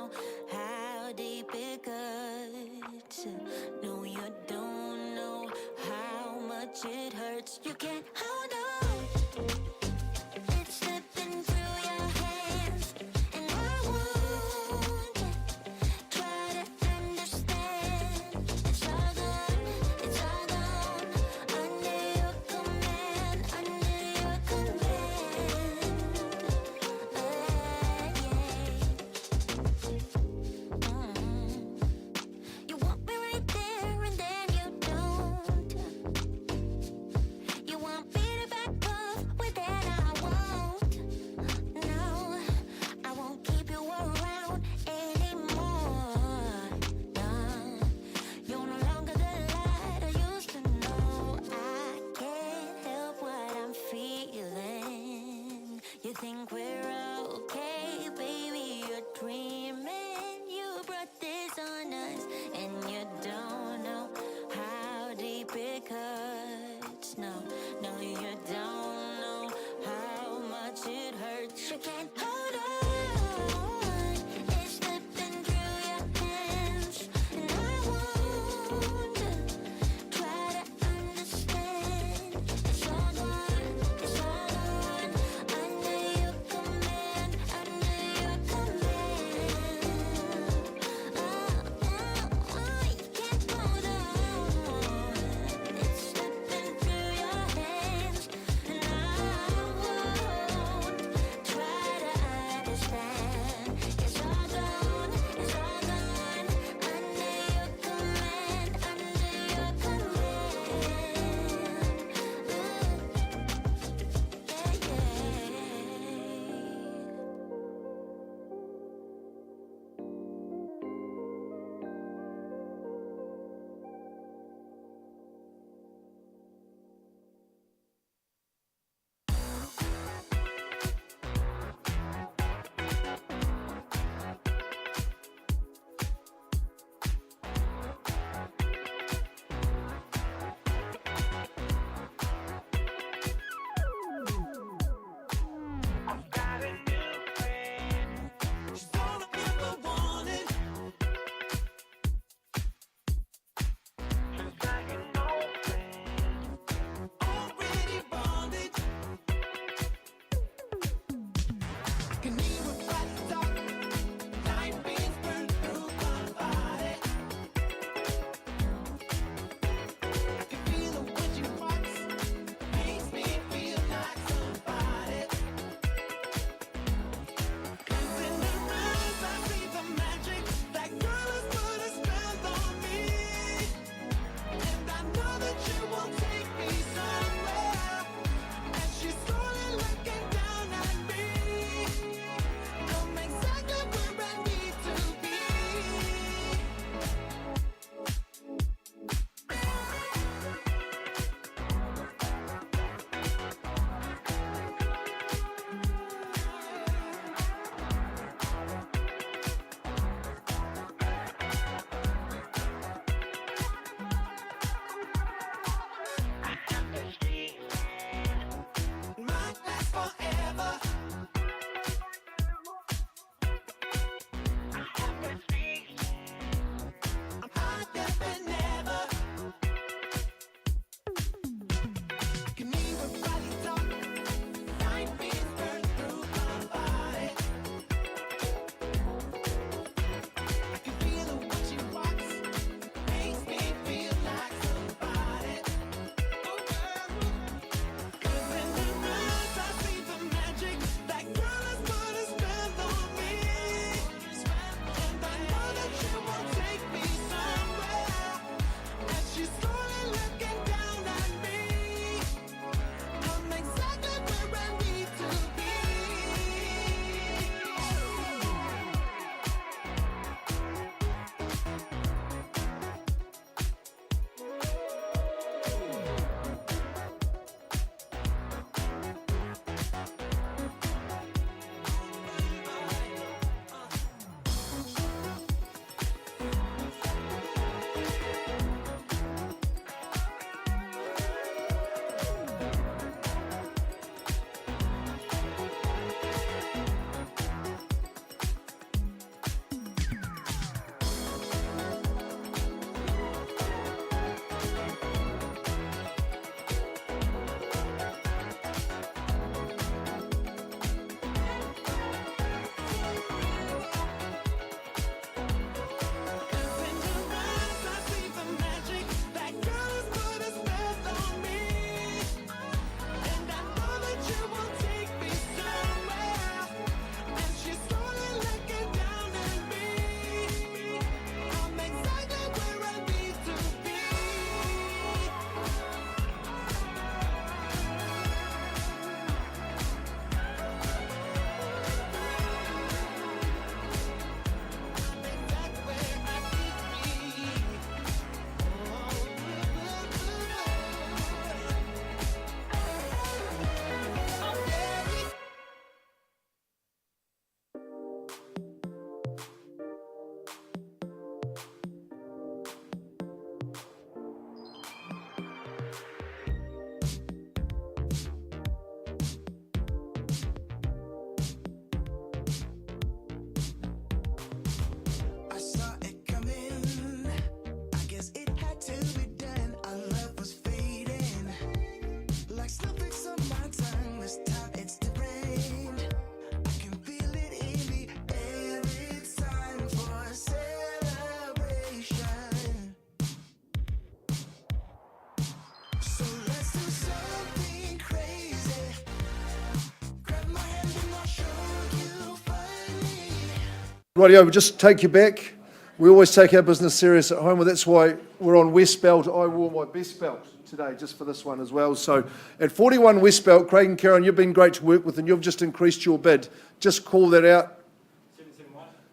Rightio, we'll just take you back. We always take our business serious at home. Well, that's why we're on West Belt. I wore my best belt today just for this one as well. So at 41 West Belt, Craig and Karen, you've been great to work with and you've just increased your bid. Just call that out.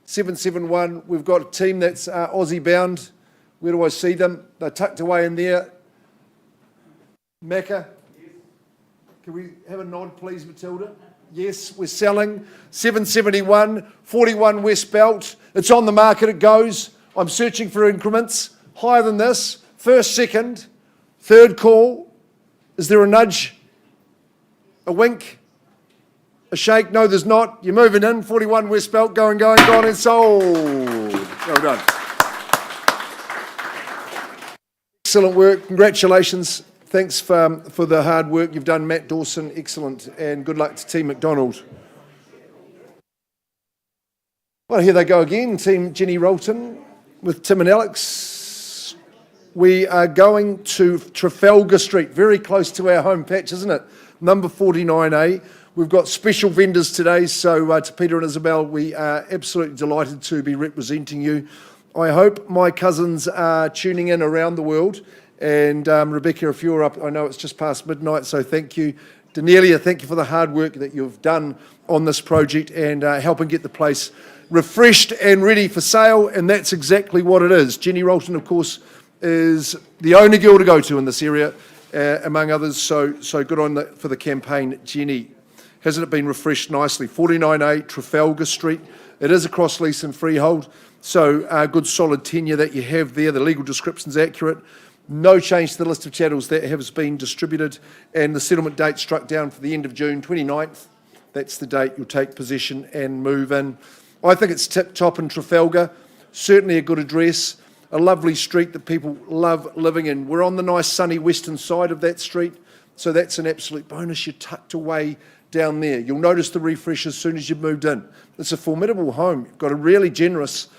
771. We've got a team that's Aussie bound. Where do I see them? They're tucked away in there. Macca? Yes. Can we have a nod, please, Matilda? Yes, we're selling. 771, 41 West Belt. It's on the market, it goes. I'm searching for increments. Higher than this. First, second, third call. Is there a nudge? A wink? A shake? No, there's not. You're moving in. 41 West Belt, gone and sold. Well done. Excellent work. Congratulations. Thanks for the hard work you've done, Matt Dawson. Excellent. And good luck to Team McDonald. Well, here they go again. Team Jenny Rolton with Tim and Alex. We are going to Trafalgar Street, very close to our home patch, isn't it? Number 49A. We've got special vendors today, so to Peter and Isabel, we are absolutely delighted to be representing you. I hope my cousins are tuning in around the world. And Rebecca, if you're up, I know it's just past midnight, so thank you. Danelia, thank you for the hard work that you've done on this project and helping get the place refreshed and ready for sale, and that's exactly what it is. Jenny Rolton, of course, is the only girl to go to in this area, among others, so good on for the campaign, Jenny. Hasn't it been refreshed nicely? 49A Trafalgar Street. It is across lease and freehold, so a good solid tenure that you have there. The legal description's accurate. No change to the list of chattels that has been distributed, and the settlement date struck down for the end of June 29th. That's the date you'll take possession and move in. I think it's tip-top in Trafalgar. Certainly a good address, a lovely street that people love living in. We're on the nice sunny western side of that street, so that's an absolute bonus. You're tucked away down there. You'll notice the refresh as soon as you've moved in. It's a formidable home. You've got a really generous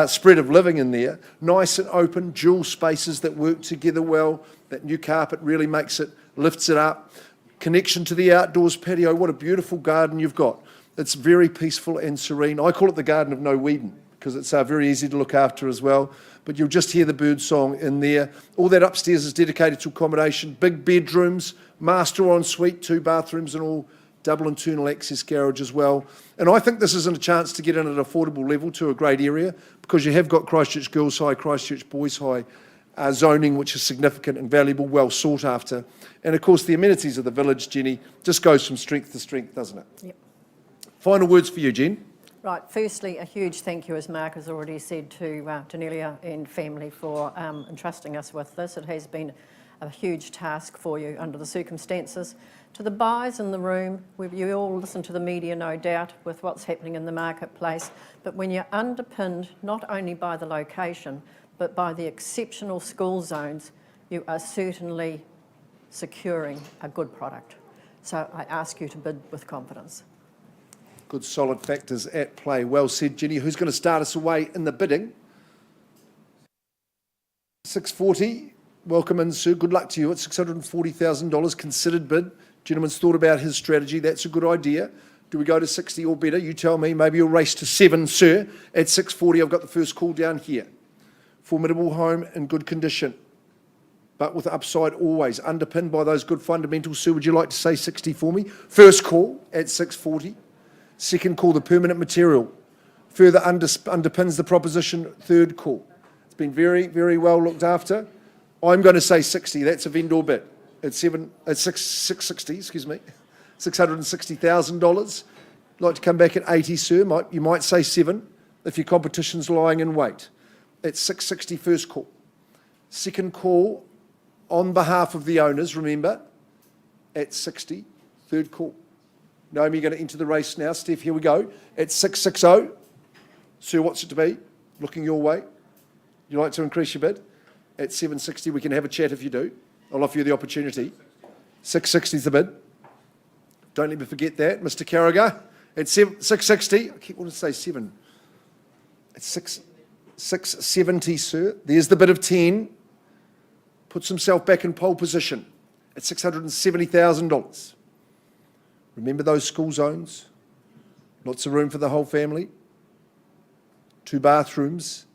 spread of living in there. Nice and open, dual spaces that work together well. That new carpet really makes it, lifts it up. Connection to the outdoors patio. What a beautiful garden you've got. It's very peaceful and serene. I call it the Garden of No Weedon because it's very easy to look after as well. But you'll just hear the bird song in there. All that upstairs is dedicated to accommodation. Big bedrooms, master ensuite, 2 bathrooms and all. Double internal access garage as well. And I think this isn't a chance to get in at an affordable level to a great area because you have got Christchurch Girls High, Christchurch Boys High zoning, which is significant and valuable, well sought after. And of course, the amenities of the village, Jenny, just goes from strength to strength, doesn't it? Yep. Final words for you, Jen. Right, firstly, a huge thank you, as Mark has already said, to Danelia and family for entrusting us with this. It has been a huge task for you under the circumstances. To the buyers in the room, you all listen to the media, no doubt, with what's happening in the marketplace, but when you're underpinned not only by the location, but by the exceptional school zones, you are certainly securing a good product. So I ask you to bid with confidence. Good solid factors at play. Well said, Jenny. Who's going to start us away in the bidding? 640. Welcome in, sir. Good luck to you at $640,000 considered bid. Gentleman's thought about his strategy. That's a good idea. Do we go to 60 or better? You tell me. Maybe you'll race to 7, sir. At 640, I've got the first call down here. Formidable home in good condition, but with upside always, underpinned by those good fundamentals. Sir, would you like to say 60 for me? First call at 640. Second call, the permanent material. Further underpins the proposition. Third call. It's been very, very well looked after. I'm going to say 60. That's a vendor bid. At 660, excuse me, $660,000. Like to come back at 80, sir. You might say 7 if your competition's lying in wait. At 660, first call. Second call on behalf of the owners, remember, at 60, third call. Naomi, you're going to enter the race now. Steph, here we go. At 660, sir, what's it to be? Looking your way. You'd like to increase your bid? At 760, we can have a chat if you do. I'll offer you the opportunity. 660 is the bid. Don't let me forget that. Mr. Carragher, at 660. I keep wanting to say 7. It's 670, sir. There's the bid of 10. Puts himself back in pole position at $670,000. Remember those school zones? Lots of room for the whole family. 2 bathrooms,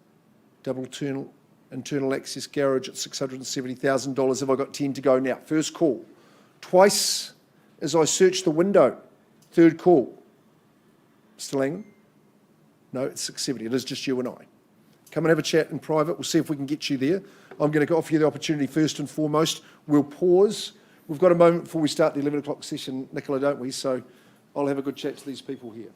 double internal access garage at $670,000. Have I got 10 to go now? First call. Twice as I search the window. Third call. Still hanging? No, it's 670. It is just you and I. Come and have a chat in private. We'll see if we can get you there. I'm going to offer you the opportunity first and foremost. We'll pause. We've got a moment before we start the 11 o'clock session, Nicola, don't we? So I'll have a good chat to these people here.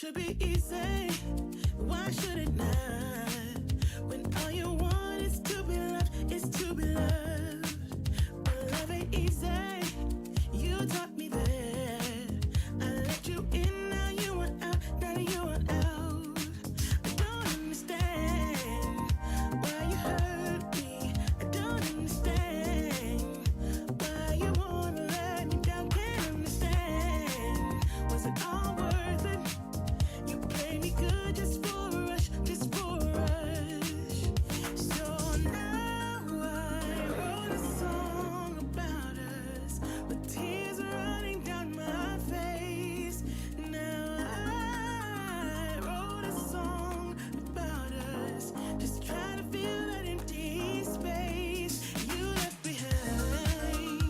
should be easy. Why should it not? When all you want is to be loved, is to be loved. But love ain't easy. You taught me that. I let you in, now you want out, now you want out. I don't understand why you hurt me. I don't understand why you wanna let me down. Can't understand. Was it all worth it? You played me good just for a rush, just for a rush. So now I wrote a song about us with tears running down my face. Now I wrote a song about us, just trying to fill that empty space you left behind.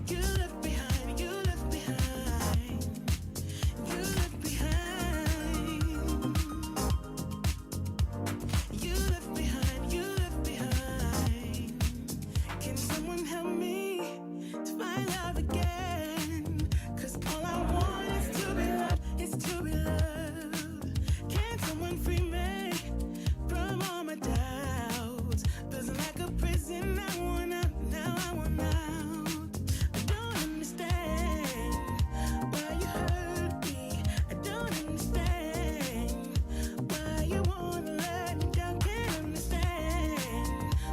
You left behind, you left behind. You left behind. You left behind, you left behind. Can someone help me to find love again? 'Cause all I want is to be loved, is to be loved. Can someone free me from all my doubts? Feels like a prison, I want out, now I want out. I don't understand why you hurt me. I don't understand why you wanna let me down. Can't understand.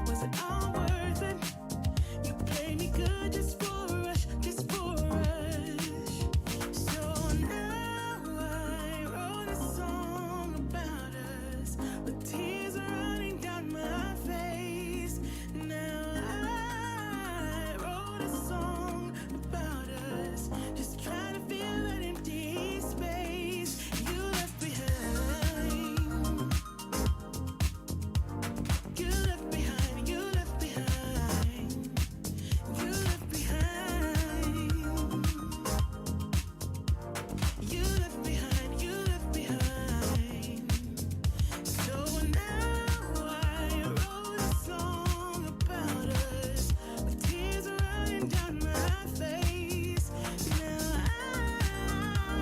Was it all worth it? You played me good just for a rush, just for a rush. So now I wrote a song about us with tears running down my face. Now I wrote a song about us, just trying to fill that empty space you left behind. You left behind, you left behind. You left behind. You left behind, you left behind. So now I wrote a song about us with tears running down my face. Now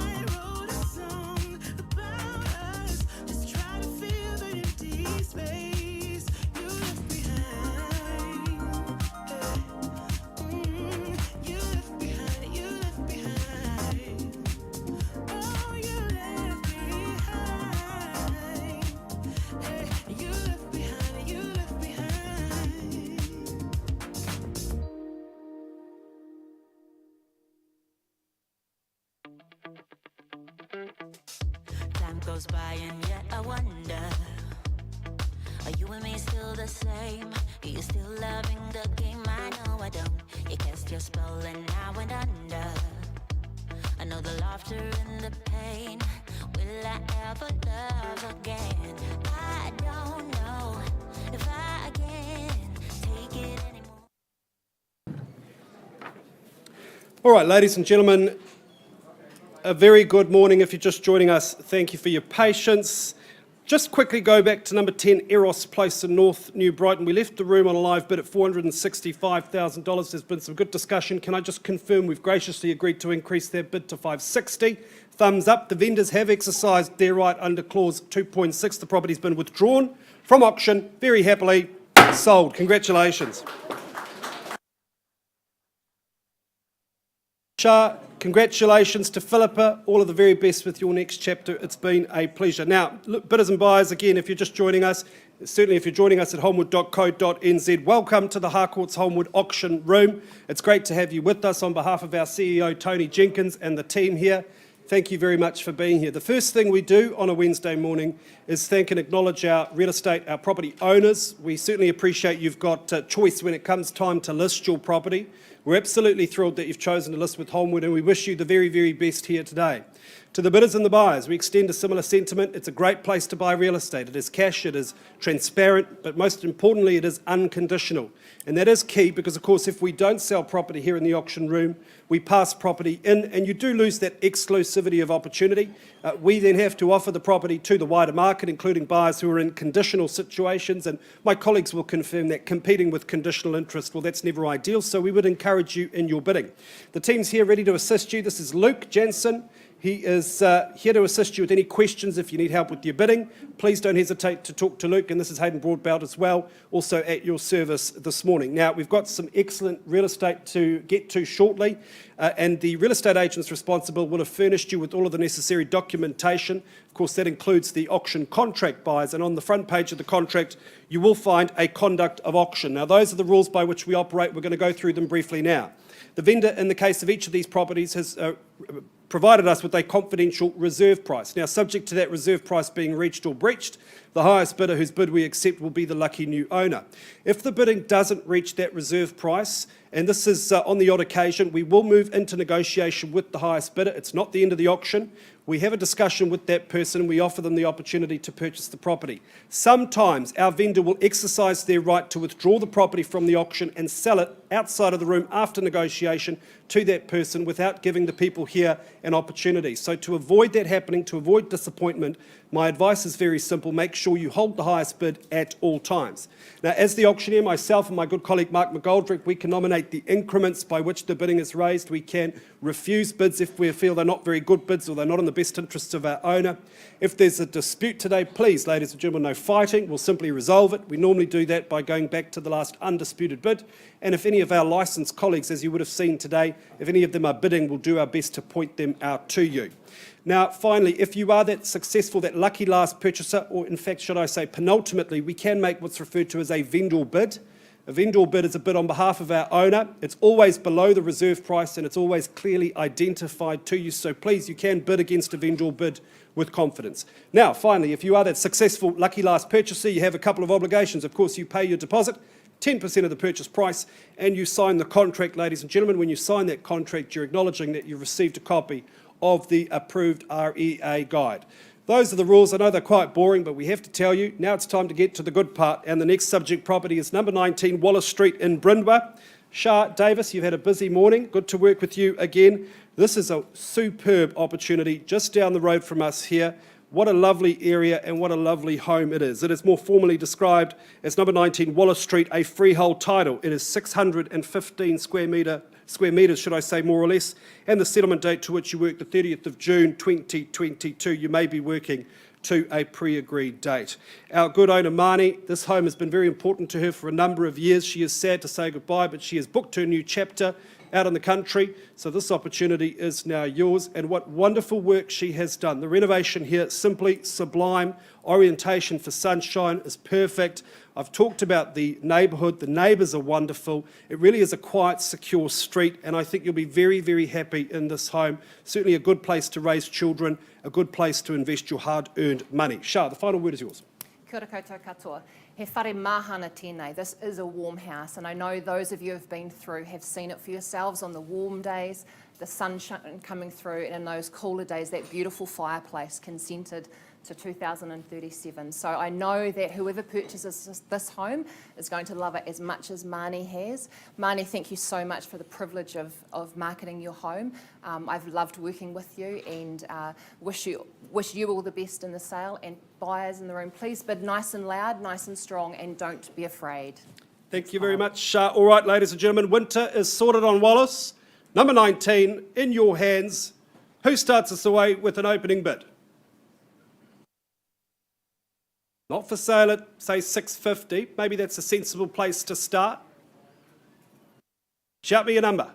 I wrote a song about us, just trying to fill the empty space you left behind. You left behind, you left behind. Oh, you left behind. You left behind, you left behind. Time goes by and yet I wonder, are you and me still the same? Are you still loving the game? I know I don't. You cast your spell and I went under. I know the laughter and the pain. Will I ever love again? I don't know if I can take it anymore. All right, ladies and gentlemen, a very good morning. If you're just joining us, thank you for your patience. Just quickly go back to number 10, Eros Place in North New Brighton. We left the room on a live bid at $465,000. There's been some good discussion. Can I just confirm we've graciously agreed to increase their bid to $560? Thumbs up. The vendors have exercised their right under clause 2.6. The property's been withdrawn from auction, very happily sold. Congratulations. Shah, congratulations to Philippa. All of the very best with your next chapter. It's been a pleasure. Now, look, bidders and buyers, again, if you're just joining us, certainly if you're joining us at holmwood.co.nz, welcome to the Harcourts Holmwood auction room. It's great to have you with us. On behalf of our CEO, Tony Jenkins, and the team here, thank you very much for being here. The first thing we do on a Wednesday morning is thank and acknowledge our real estate, our property owners. We certainly appreciate you've got choice when it comes time to list your property. We're absolutely thrilled that you've chosen to list with Holmwood, and we wish you the very, very best here today. To the bidders and the buyers, we extend a similar sentiment. It's a great place to buy real estate. It is cash, it is transparent, but most importantly, it is unconditional. And that is key because, of course, if we don't sell property here in the auction room, we pass property in, and you do lose that exclusivity of opportunity. We then have to offer the property to the wider market, including buyers who are in conditional situations, and my colleagues will confirm that competing with conditional interest, well, that's never ideal, so we would encourage you in your bidding. The team's here ready to assist you. This is Luke Jansen, He is here to assist you with any questions if you need help with your bidding. Please don't hesitate to talk to Luke, and this is Hayden Broadbelt as well, also at your service this morning. Now, we've got some excellent real estate to get to shortly, and the real estate agents responsible will have furnished you with all of the necessary documentation. Of course, that includes the auction contract buys, and on the front page of the contract, you will find a conduct of auction. Now, those are the rules by which we operate. We're going to go through them briefly now. The vendor, in the case of each of these properties, has provided us with a confidential reserve price. Now, subject to that reserve price being reached or breached, the highest bidder whose bid we accept will be the lucky new owner. If the bidding doesn't reach that reserve price, and this is on the odd occasion, we will move into negotiation with the highest bidder. It's not the end of the auction. We have a discussion with that person and we offer them the opportunity to purchase the property. Sometimes our vendor will exercise their right to withdraw the property from the auction and sell it outside of the room after negotiation to that person without giving the people here an opportunity. So to avoid that happening, to avoid disappointment, my advice is very simple. Make sure you hold the highest bid at all times. Now, as the auctioneer, myself and my good colleague Mark McGoldrick, we can nominate the increments by which the bidding is raised. We can refuse bids if we feel they're not very good bids or they're not in the best interests of our owner. If there's a dispute today, please, ladies and gentlemen, no fighting. We'll simply resolve it. We normally do that by going back to the last undisputed bid. And if any of our licensed colleagues, as you would have seen today, if any of them are bidding, we'll do our best to point them out to you. Now, finally, if you are that successful, that lucky last purchaser, or in fact, should I say penultimately, we can make what's referred to as a vendor bid. A vendor bid is a bid on behalf of our owner. It's always below the reserve price and it's always clearly identified to you. So please, you can bid against a vendor bid with confidence. Now, finally, if you are that successful lucky last purchaser, you have a couple of obligations. Of course, you pay your deposit, 10% of the purchase price, and you sign the contract, ladies and gentlemen. When you sign that contract, you're acknowledging that you've received a copy of the approved REA guide. Those are the rules. I know they're quite boring, but we have to tell you. Now it's time to get to the good part, and the next subject property is number 19 Wallace Street in Brindwa. Shah Davis, you've had a busy morning. Good to work with you again. This is a superb opportunity just down the road from us here. What a lovely area and what a lovely home it is. It is more formally described as number 19 Wallace Street, a freehold title. It is 615 square metres, should I say, more or less, and the settlement date to which you work, the 30th of June 2022. You may be working to a pre-agreed date. Our good owner, Marnie, this home has been very important to her for a number of years. She is sad to say goodbye, but she has booked her new chapter out in the country, so this opportunity is now yours, and what wonderful work she has done. The renovation here, simply sublime. Orientation for sunshine is perfect. I've talked about the neighbourhood. The neighbours are wonderful. It really is a quiet, secure street, and I think you'll be very, very happy in this home. Certainly a good place to raise children, a good place to invest your hard-earned money. Shah, the final word is yours. Kia ora koutou katoa. He whare mahana tēnei. This is a warm house, and I know those of you who have been through have seen it for yourselves on the warm days, the sunshine coming through, and in those cooler days, that beautiful fireplace consented to 2037. So I know that whoever purchases this home is going to love it as much as Marnie has. Marnie, thank you so much for the privilege of marketing your home. I've loved working with you, and wish you all the best in the sale. And buyers in the room, please bid nice and loud, nice and strong, and don't be afraid. Thank you very much, Shah. All right, ladies and gentlemen, winter is sorted on Wallace. Number 19, in your hands. Who starts us away with an opening bid? Not for sale at, say, 650. Maybe that's a sensible place to start. Shout me a number.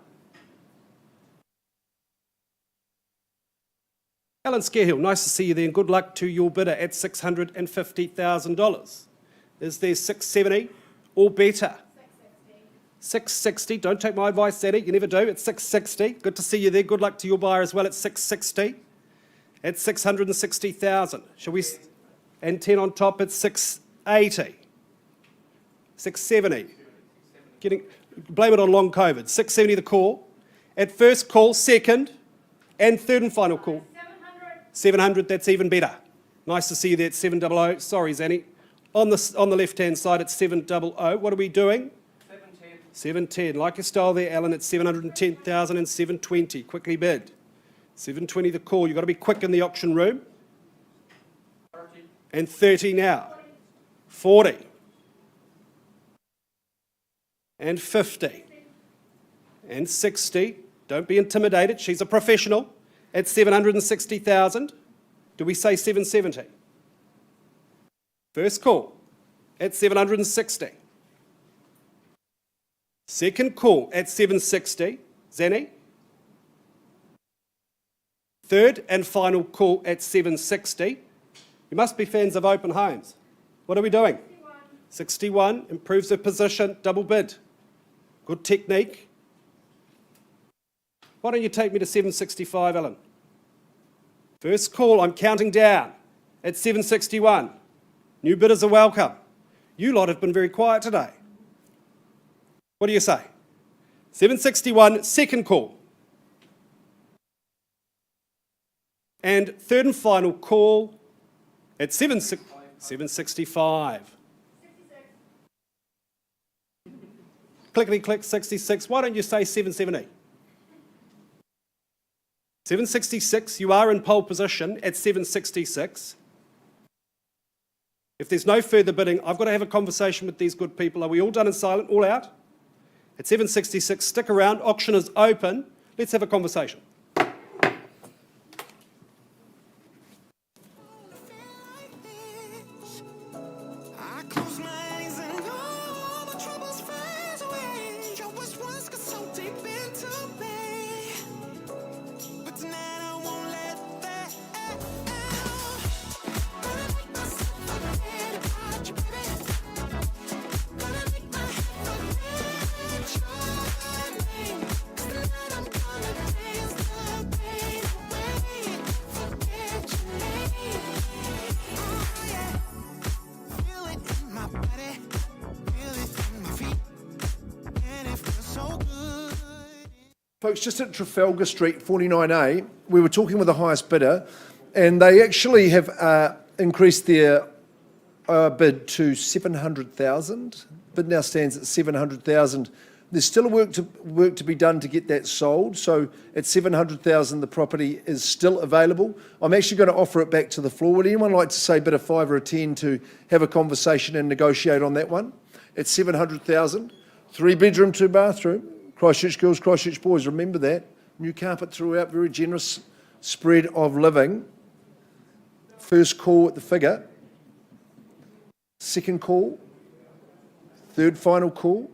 Alan Scarehill, nice to see you there, and good luck to your bidder at $650,000. Is there 670 or better? 660. Don't take my advice, Annie. You never do. It's 660. Good to see you there. Good luck to your buyer as well at 660. At 660,000. Shall we? And 10 on top at 680. 670. Blame it on long COVID. 670 the call. At first call, second, and third and final call. 700, that's even better. Nice to see you there at 700. Sorry, Zanny. On the left-hand side, it's 700. What are we doing? 710. 710. Like your style there, Alan, at 710,000 and 720. Quickly bid. 720 the call. You've got to be quick in the auction room. And 30 now. 40. And 50. And 60. Don't be intimidated. She's a professional. at 760,000. Do we say 770? First call at 760. Second call at 760. Zanny? Third and final call at 760. You must be fans of open homes. What are we doing? 61 improves the position, double bid. Good technique. Why don't you take me to 765, Alan? First call, I'm counting down at 761. New bidders are welcome. You lot have been very quiet today. What do you say? 761, second call. And third and final call at 765. Clickety click, 66. Why don't you say 770? 766, you are in pole position at 766. If there's no further bidding, I've got to have a conversation with these good people. Are we all done and silent, all out? At 766, stick around, auction is open. Let's have a conversation. Folks, just at Trafalgar Street, 49A, we were talking with the highest bidder, and they actually have increased their bid to 700,000. Bid now stands at 700,000. There's still work to be done to get that sold. So at 700,000, the property is still available. I'm actually going to offer it back to the floor. Would anyone like to say bid a 5 or a 10 to have a conversation and negotiate on that one? At 700,000, 3 bedroom, 2 bathroom. Christchurch girls, Christchurch boys, remember that. New carpet throughout, very generous spread of living. First call at the figure. Second call. Third final call.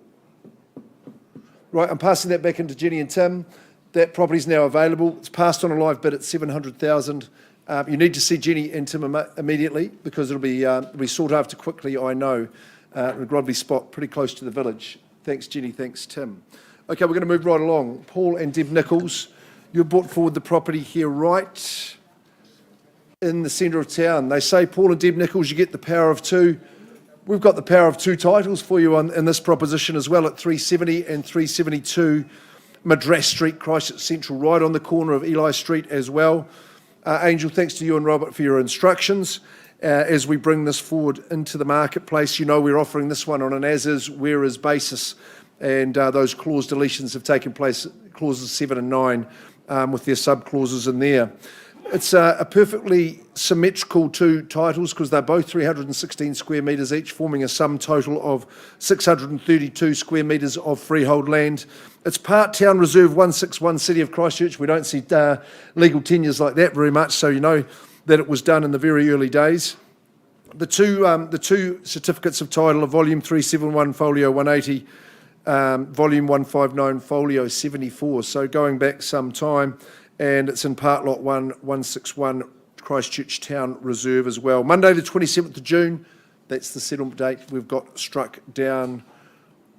Right, I'm passing that back into Jenny and Tim. That property's now available. It's passed on a live bid at 700,000. You need to see Jenny and Tim immediately because it'll be sought after quickly, I know. A Grodley spot pretty close to the village. Thanks, Jenny. Thanks, Tim. Okay, we're going to move right along. Paul and Deb Nichols, you brought forward the property here right in the centre of town. They say, Paul and Deb Nichols, you get the power of two. We've got the power of two titles for you in this proposition as well at 370 and 372 Madras Street, Christchurch Central, right on the corner of Eli Street as well. Angel, thanks to you and Robert for your instructions. As we bring this forward into the marketplace, you know we're offering this one on an as-is, where-is basis. And those clause deletions have taken place, clauses 7 and 9, with their sub-clauses in there. It's a perfectly symmetrical two titles because they're both 316 square metres each, forming a sum total of 632 square metres of freehold land. It's part Town Reserve 161 City of Christchurch. We don't see legal tenures like that very much, so you know that it was done in the very early days. The two certificates of title are Volume 371 Folio 180, Volume 159 Folio 74, so going back some time, and it's in Part Lot 1, 161 Christchurch Town Reserve as well. Monday the 27th of June, that's the settlement date we've got struck down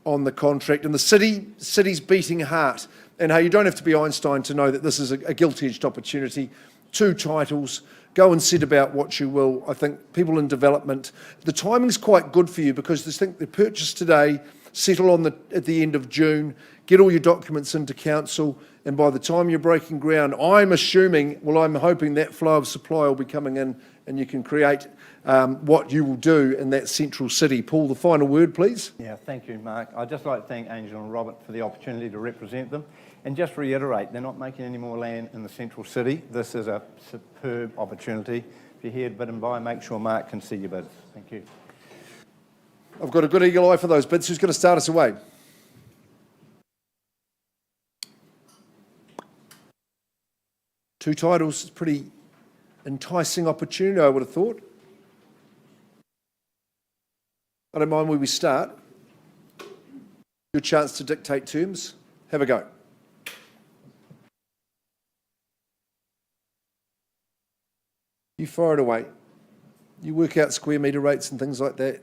on the contract. And the city's beating heart. And hey, you don't have to be Einstein to know that this is a gilt-edged opportunity. Two titles, go and set about what you will. I think people in development, the timing's quite good for you because they think the purchase today, settle at the end of June, get all your documents into council, and by the time you're breaking ground, I'm hoping that flow of supply will be coming in and you can create what you will do in that central city. Paul, the final word, please. Yeah, thank you, Mark. I'd just like to thank Angel and Robert for the opportunity to represent them and just reiterate, they're not making any more land in the central city. This is a superb opportunity. If you're here to bid and buy, make sure Mark can see your bids. Thank you. I've got a good eagle eye for those bids. Who's going to start us away? 2 titles is a pretty enticing opportunity, I would have thought. I don't mind where we start. Your chance to dictate terms. Have a go. You fire it away. You work out square metre rates and things like that.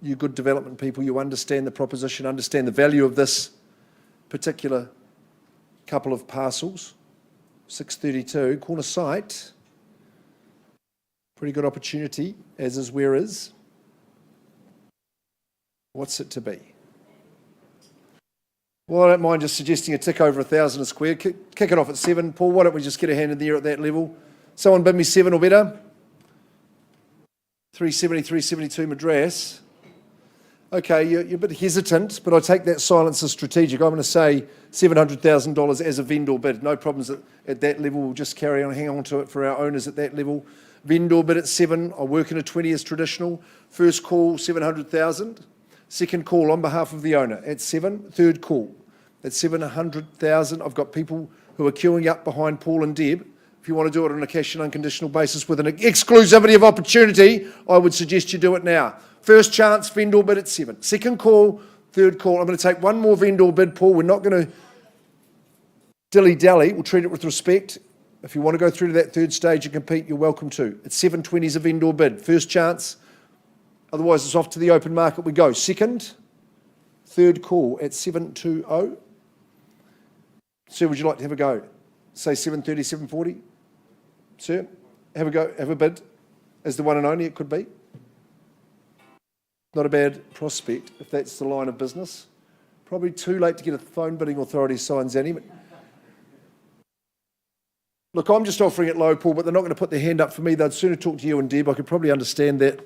You're good development people. You understand the proposition, understand the value of this particular couple of parcels. 632, corner site. Pretty good opportunity, as is where is. What's it to be? Well, I don't mind just suggesting a tick over 1,000 a square. Kick it off at 7. Paul, why don't we just get a hand in there at that level? Someone bid me 7 or better. 370, 372 Madras. Okay, you're a bit hesitant, but I take that silence as strategic. I'm going to say $700,000 as a vendor bid. No problems at that level. We'll just carry on, hang on to it for our owners at that level. Vendor bid at 7. I'll work in a 20 as traditional. First call, 700,000. Second call on behalf of the owner at 7. Third call at 700,000. I've got people who are queuing up behind Paul and Deb. If you want to do it on a cash and unconditional basis with an exclusivity of opportunity, I would suggest you do it now. First chance, vendor bid at 7. Second call, third call. I'm going to take one more vendor bid, Paul. We're not going to dilly-dally. We'll treat it with respect. If you want to go through to that third stage and compete, you're welcome to. At 720 is a vendor bid. First chance. Otherwise, it's off to the open market we go. Second, third call at 720. Sir, would you like to have a go? Say 730, 740? Sir, have a go, have a bid. As the one and only it could be. Not a bad prospect if that's the line of business. Probably too late to get a phone bidding authority signed, Zanny. Look, I'm just offering it low, Paul, but they're not going to put their hand up for me. They'd sooner talk to you and Deb. I could probably understand that.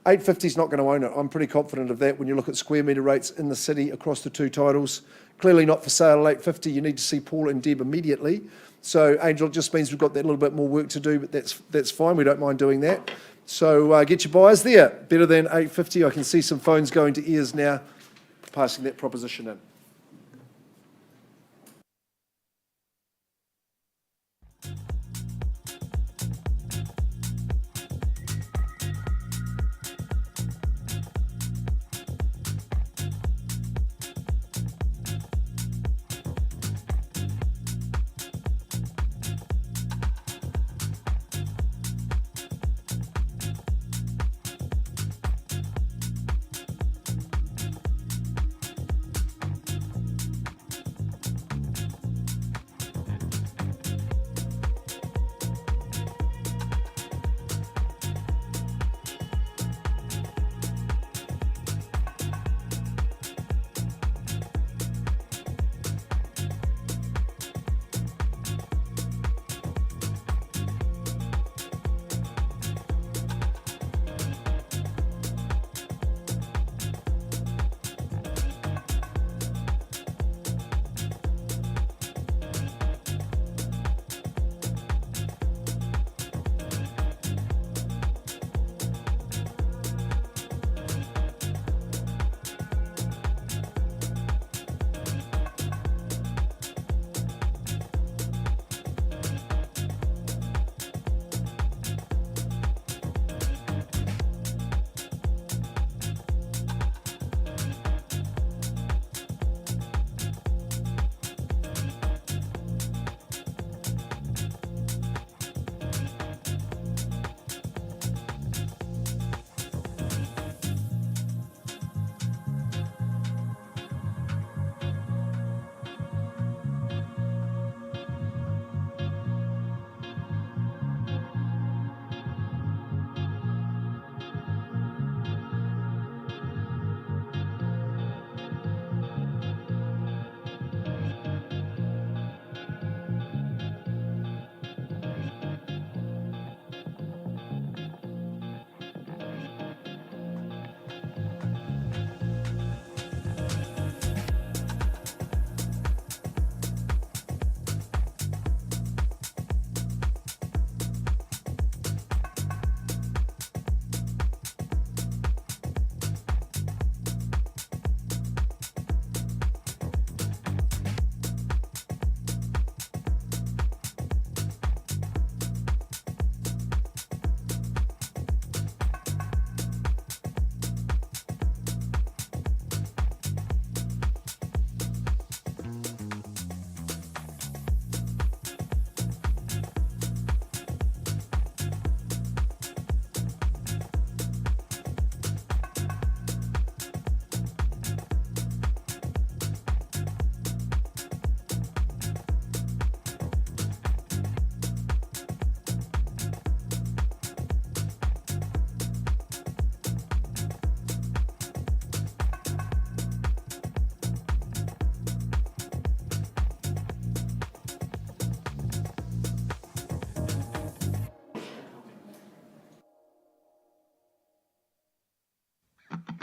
850 is not going to own it. I'm pretty confident of that when you look at square metre rates in the city across the 2 titles. Clearly not for sale at 850. You need to see Paul and Deb immediately. So, Angel, it just means we've got that little bit more work to do, but that's fine. We don't mind doing that. So get your buyers there. Better than 850. I can see some phones going to ears now, passing that proposition in.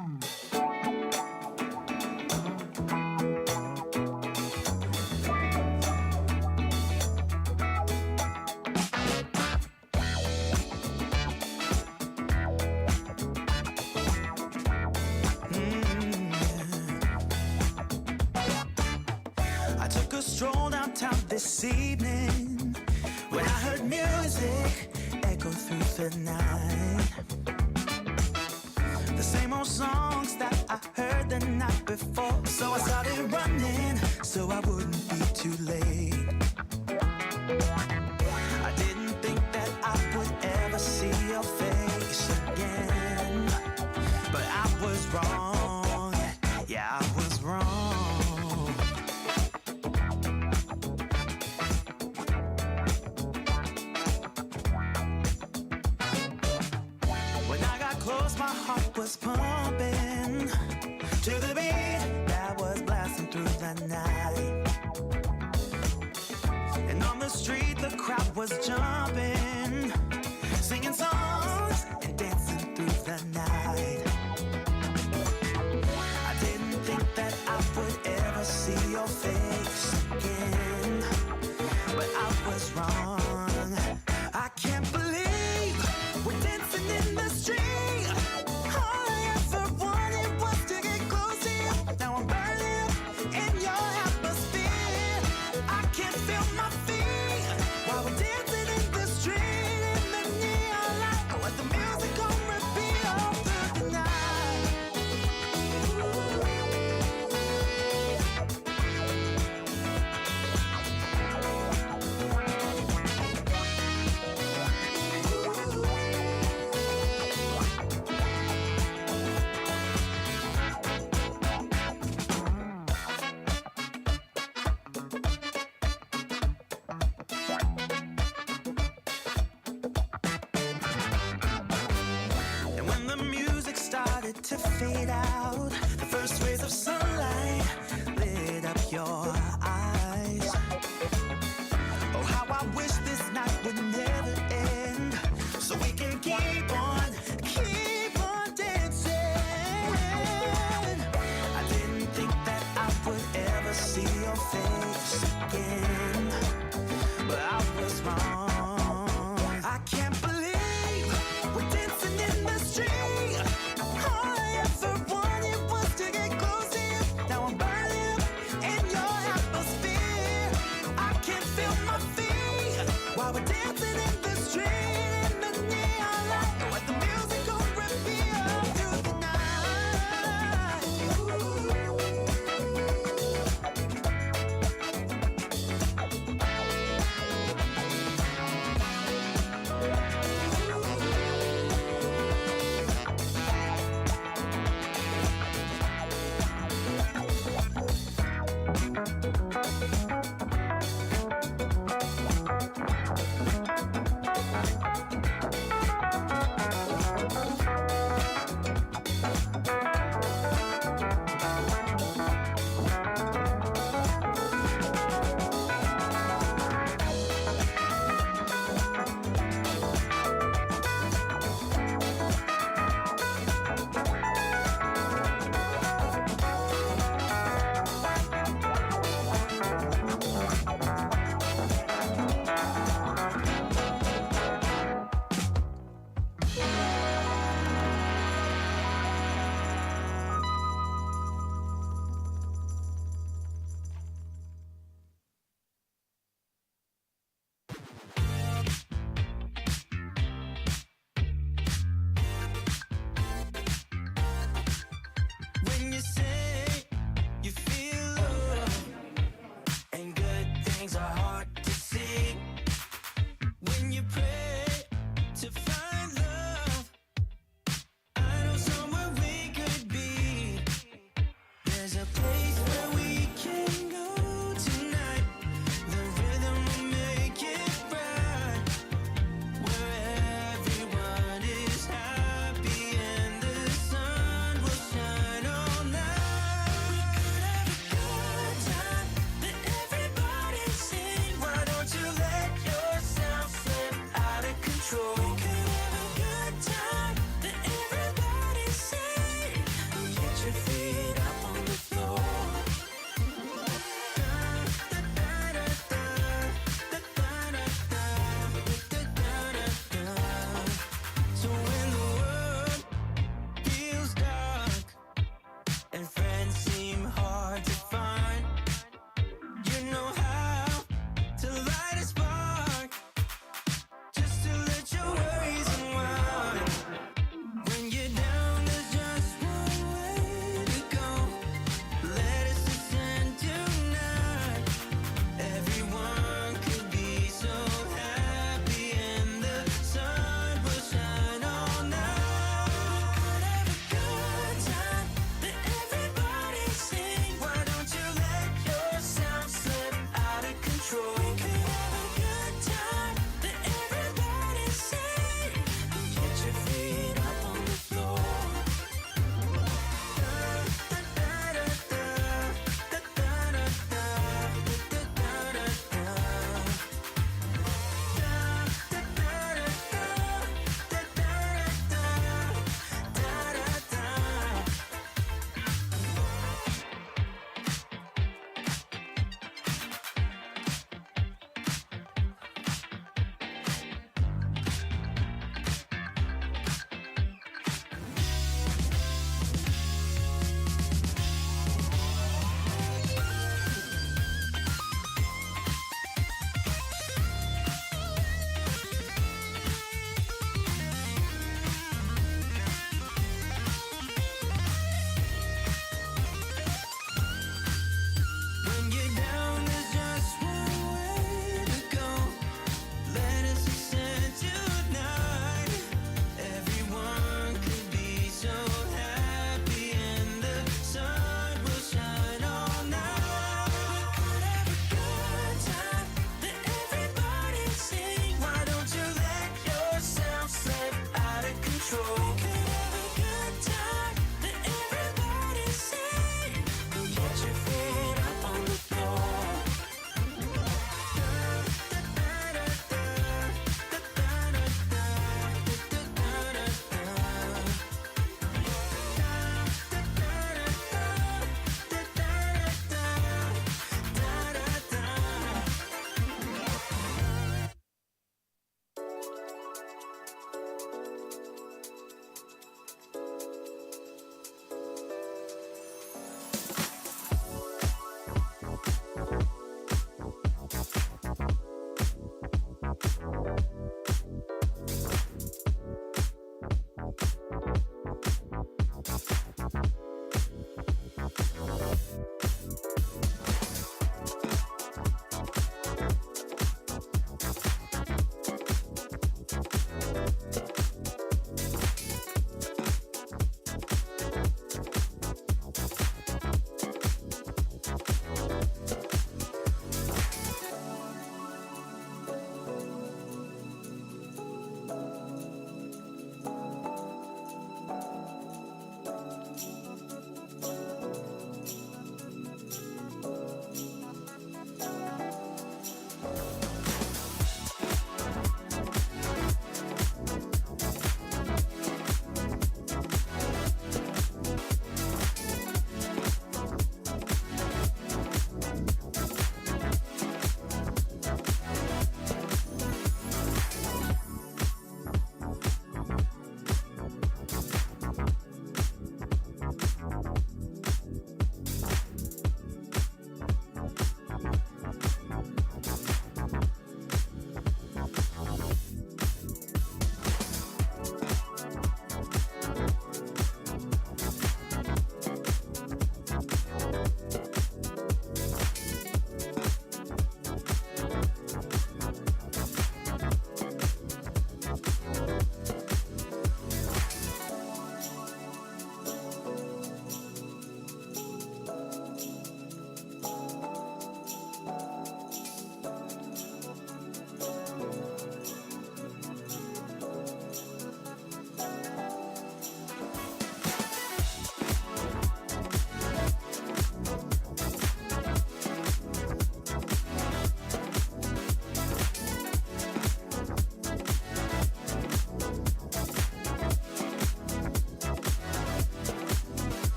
I took a stroll downtown this evening when I heard music echo through the night. The same old songs that I heard the night before. So I started running so I wouldn't be too late. I didn't think that I would ever see your face again, but I was wrong. Yeah, I was wrong. When I got close, my heart was pumping to the beat that was blasting through the night. And on the street, the crowd was jumping, singing songs and dancing through the night. I didn't think that I would ever see your face again, but I was wrong. I can't believe we're dancing in the street. All I ever wanted was to get close to you. Now I'm burning up in your atmosphere. I can't feel my feet while we're dancing in the street in the neon light. With the music on repeat all through the night. And when the music started to fade out, the first rays of sunlight lit up your eyes. Oh, how I wish this night would never end, so we can keep on dancing. I didn't think that I would ever see your face again, but I was wrong. I can't believe we're dancing in the street. All I ever wanted was to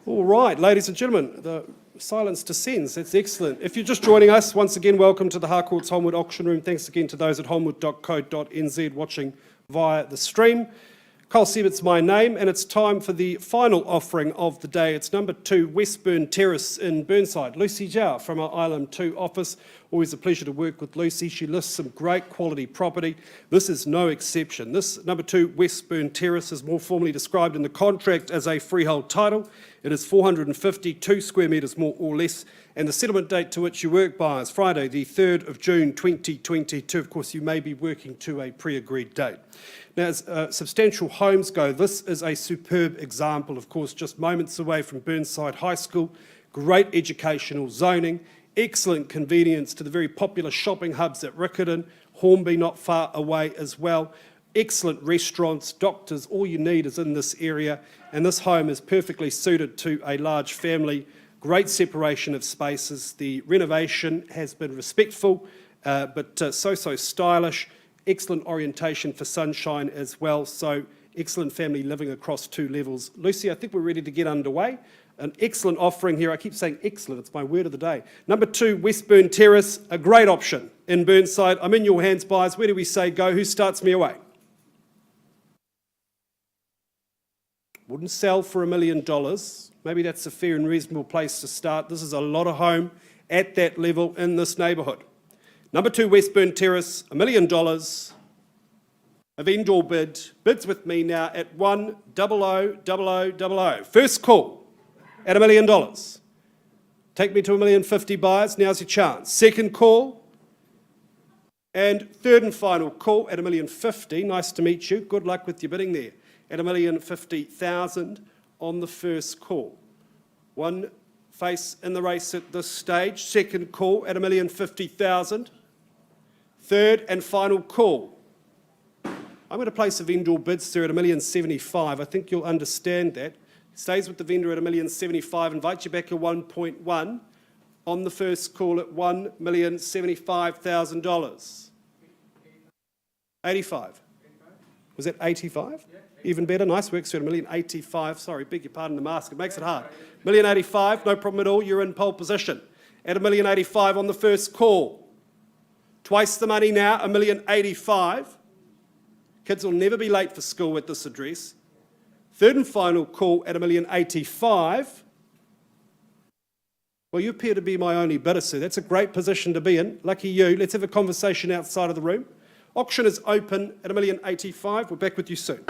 All right, ladies and gentlemen, the silence descends. That's excellent. If you're just joining us, once again, welcome to the Harcourts Holmwood Auction Room. Thanks again to those at holmwood.co.nz watching via the stream. Cole Siebert's my name, and it's time for the final offering of the day. It's number 2, Westbourne Terrace in Burnside. Lucy Zhao from our Island 2 office. Always a pleasure to work with Lucy. She lists some great quality property. This is no exception. This number 2, Westbourne Terrace, is more formally described in the contract as a freehold title. It is 452 square metres more or less, and the settlement date to which you work by is Friday, the 3rd of June 2022. Of course, you may be working to a pre-agreed date. Now, as substantial homes go, this is a superb example, of course, just moments away from Burnside High School, great educational zoning, excellent convenience to the very popular shopping hubs at Riccarton, Hornby not far away as well, excellent restaurants, doctors, all you need is in this area, and this home is perfectly suited to a large family, great separation of spaces. The renovation has been respectful, but so stylish. Excellent orientation for sunshine as well, so excellent family living across 2 levels. Lucy, I think we're ready to get underway. An excellent offering here. I keep saying excellent, it's my word of the day. Number 2, Westbourne Terrace, a great option in Burnside. I'm in your hands, buyers. Where do we say go? Who starts me away? Wouldn't sell for $1 million. Maybe that's a fair and reasonable place to start. This is a lot of home at that level in this neighbourhood. Number 2, Westbourne Terrace, $1 million. A vendor bid. Bids with me now at 1000000. First call at $1 million. Take me to $1,050,000 buyers. Now's your chance. Second call. And third and final call at $1,050,000. Nice to meet you. Good luck with your bidding there. At $1,050,000 on the first call. One face in the race at this stage. Second call at $1,050,000. Third and final call. I'm going to place a vendor bid, sir, at $1,075,000. I think you'll understand that. Stays with the vendor at $1,075,000. Invite you back at 1.1 on the first call at $1,075,000. 85. Was that 85? Yeah. Even better. Nice work, sir. $1,085,000. Sorry, beg your pardon, the mask. It makes it hard. $1,085,000. No problem at all. You're in pole position. At $1,085,000 on the first call. Twice the money now, $1,085,000. Kids will never be late for school at this address. Third and final call at $1,085,000. Well, you appear to be my only bidder, sir. That's a great position to be in. Lucky you. Let's have a conversation outside of the room. Auction is open at $1,085,000. We're back with you soon.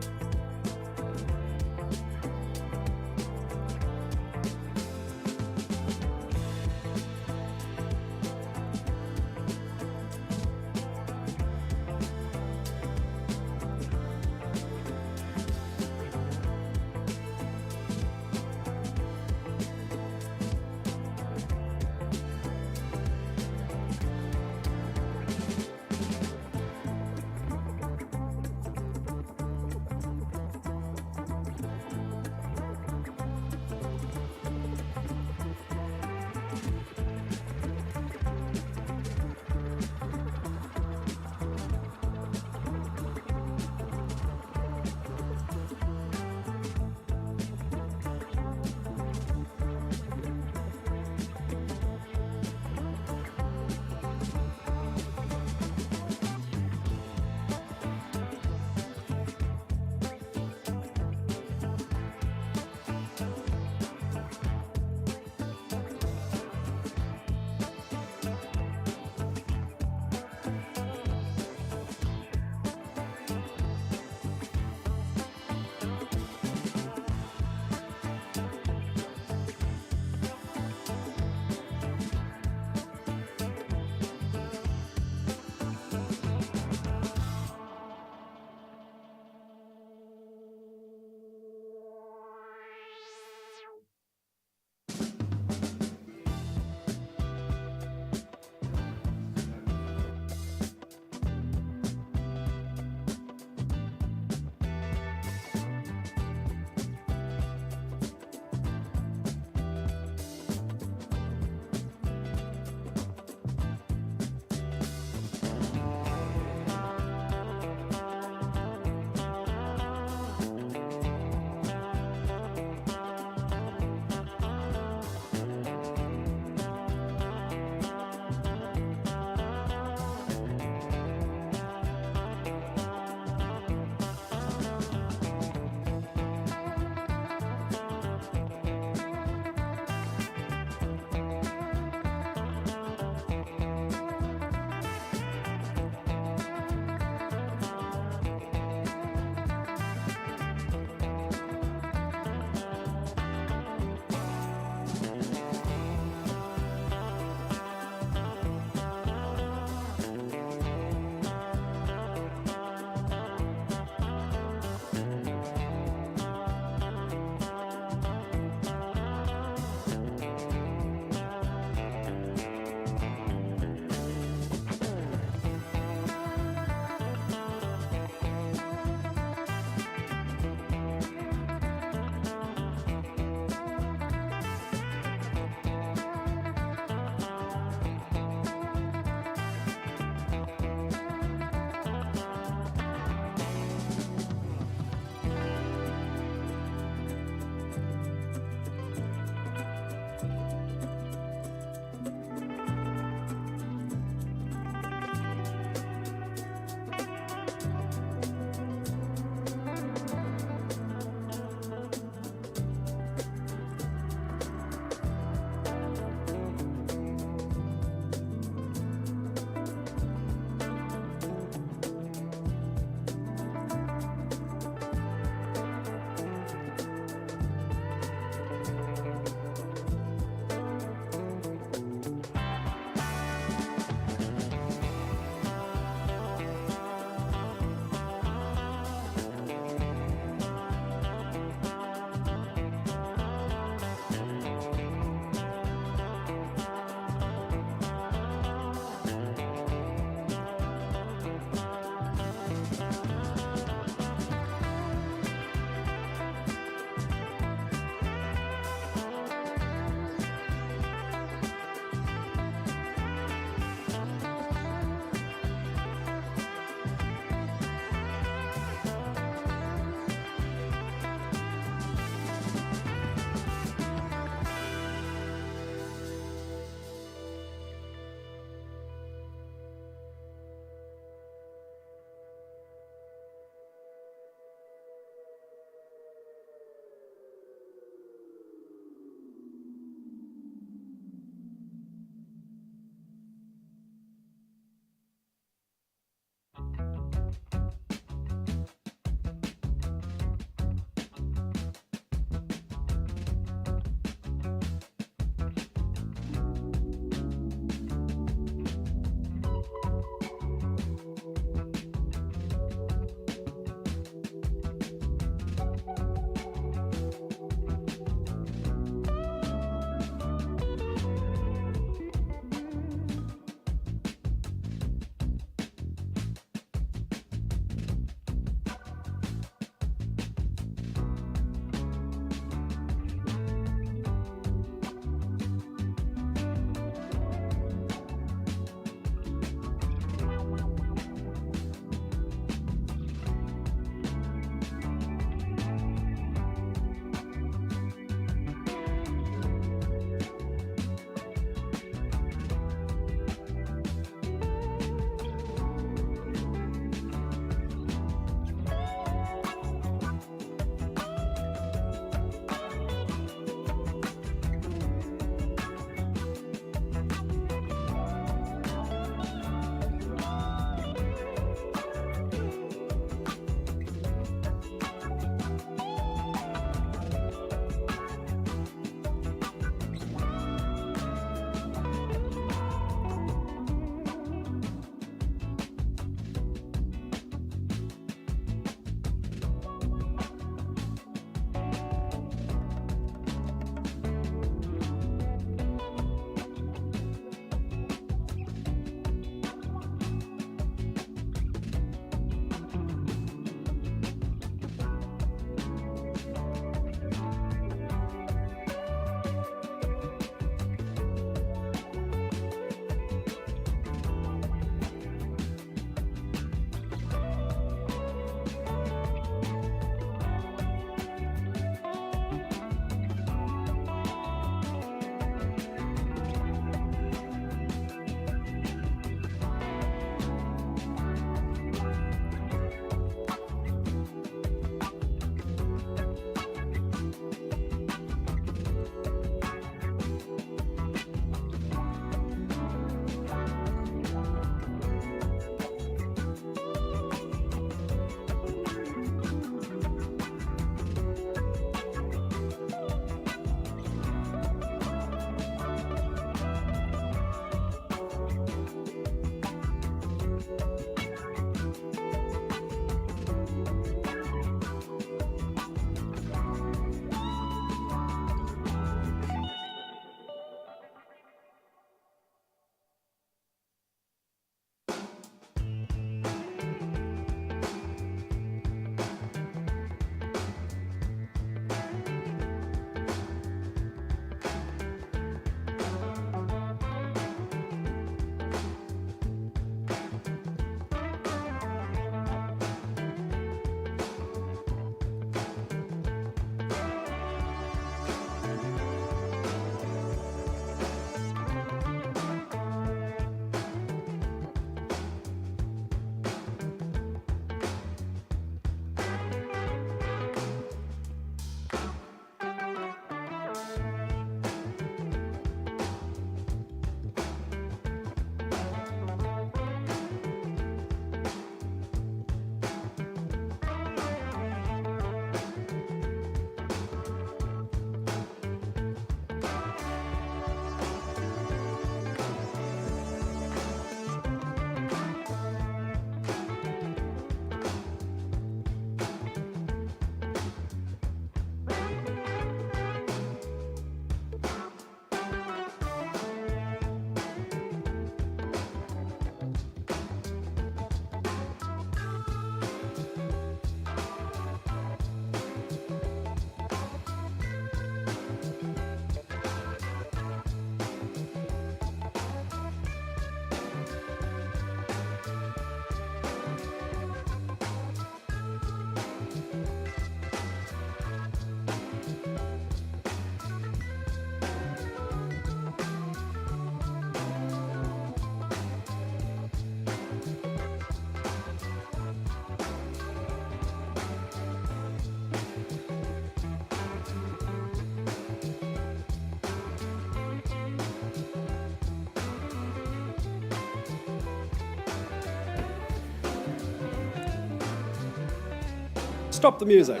Stop the music.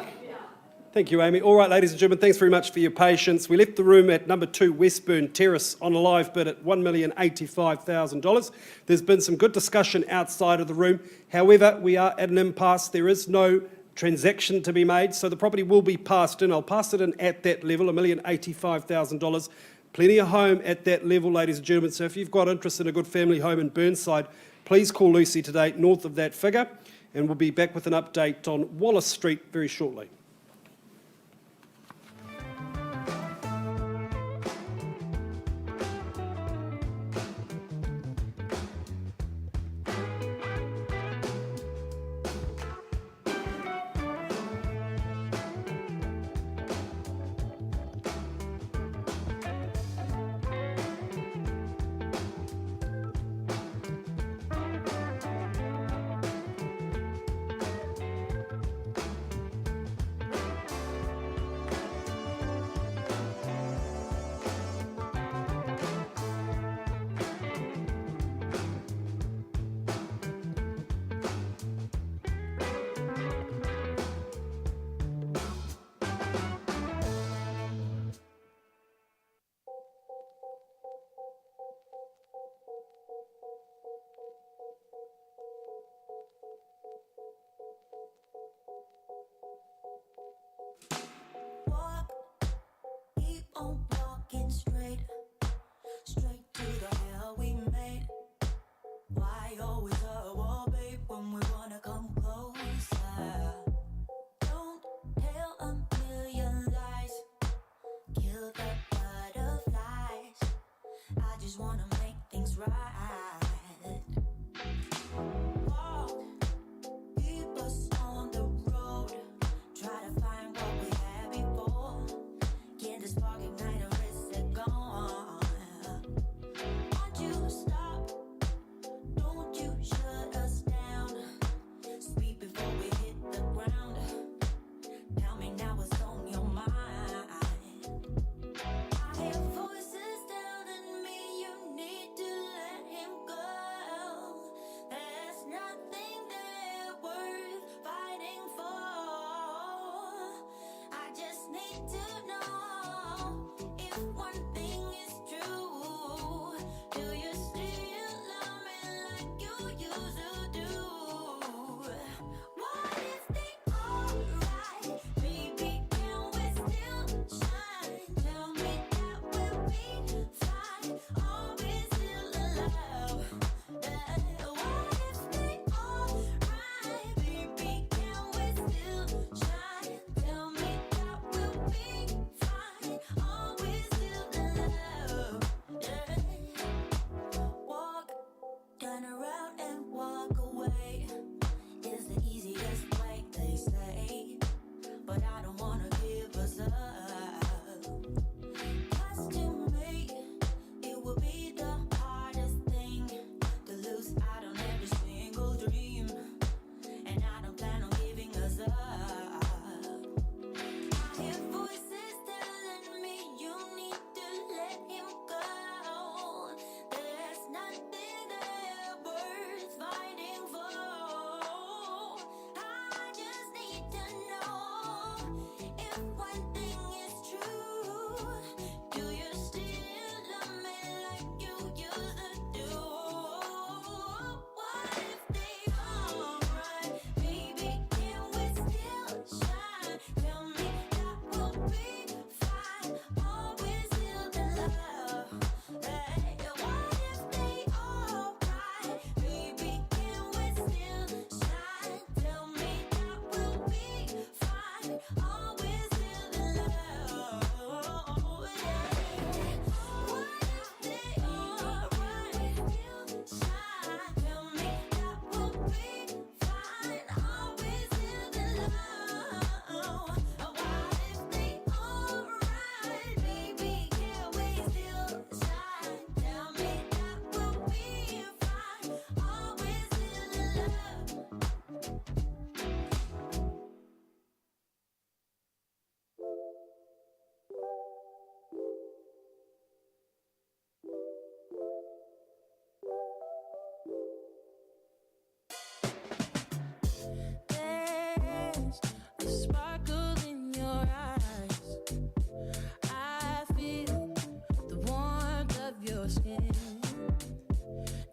Thank you, Amy. All right, ladies and gentlemen, thanks very much for your patience. We left the room at number 2 Westbourne Terrace on a live bid at $1,085,000. There's been some good discussion outside of the room. However, we are at an impasse. There is no transaction to be made, so the property will be passed in. I'll pass it in at that level, $1,085,000. Plenty of home at that level, ladies and gentlemen. So if you've got interest in a good family home in Burnside, please call Lucy today, north of that figure, and we'll be back with an update on Wallace Street very shortly. Walk, keep on walking straight, straight to the hell we made. Why always a wall, babe, when we wanna come closer? Don't tell a million lies, kill the butterflies. I just wanna make things right. Walk, keep us on the road. Try to find what we had before. Can the spark ignite or is it gone? Won't you stop? Don't you shut us down. Speak before we hit the ground. Tell me now what's on your mind. I hear voices telling me you need to let him go.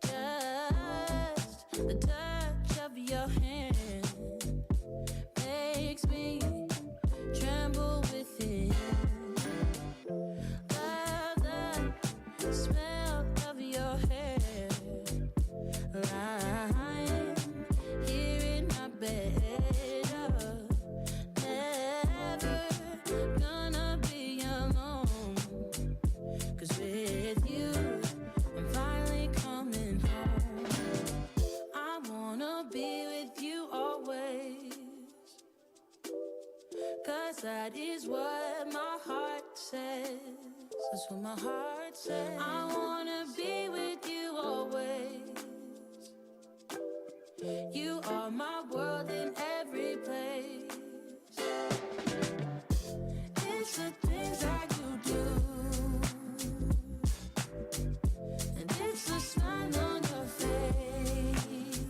Just the touch of your hand makes me tremble within. Love the smell of your hair, lying here in my bed. Never gonna be alone, 'cause with you I'm finally coming home. I wanna be with you always, 'cause that is what my heart says. That's what my heart says. I wanna be with you always. You are my world in every place. It's the things that you do, and it's the smile on your face.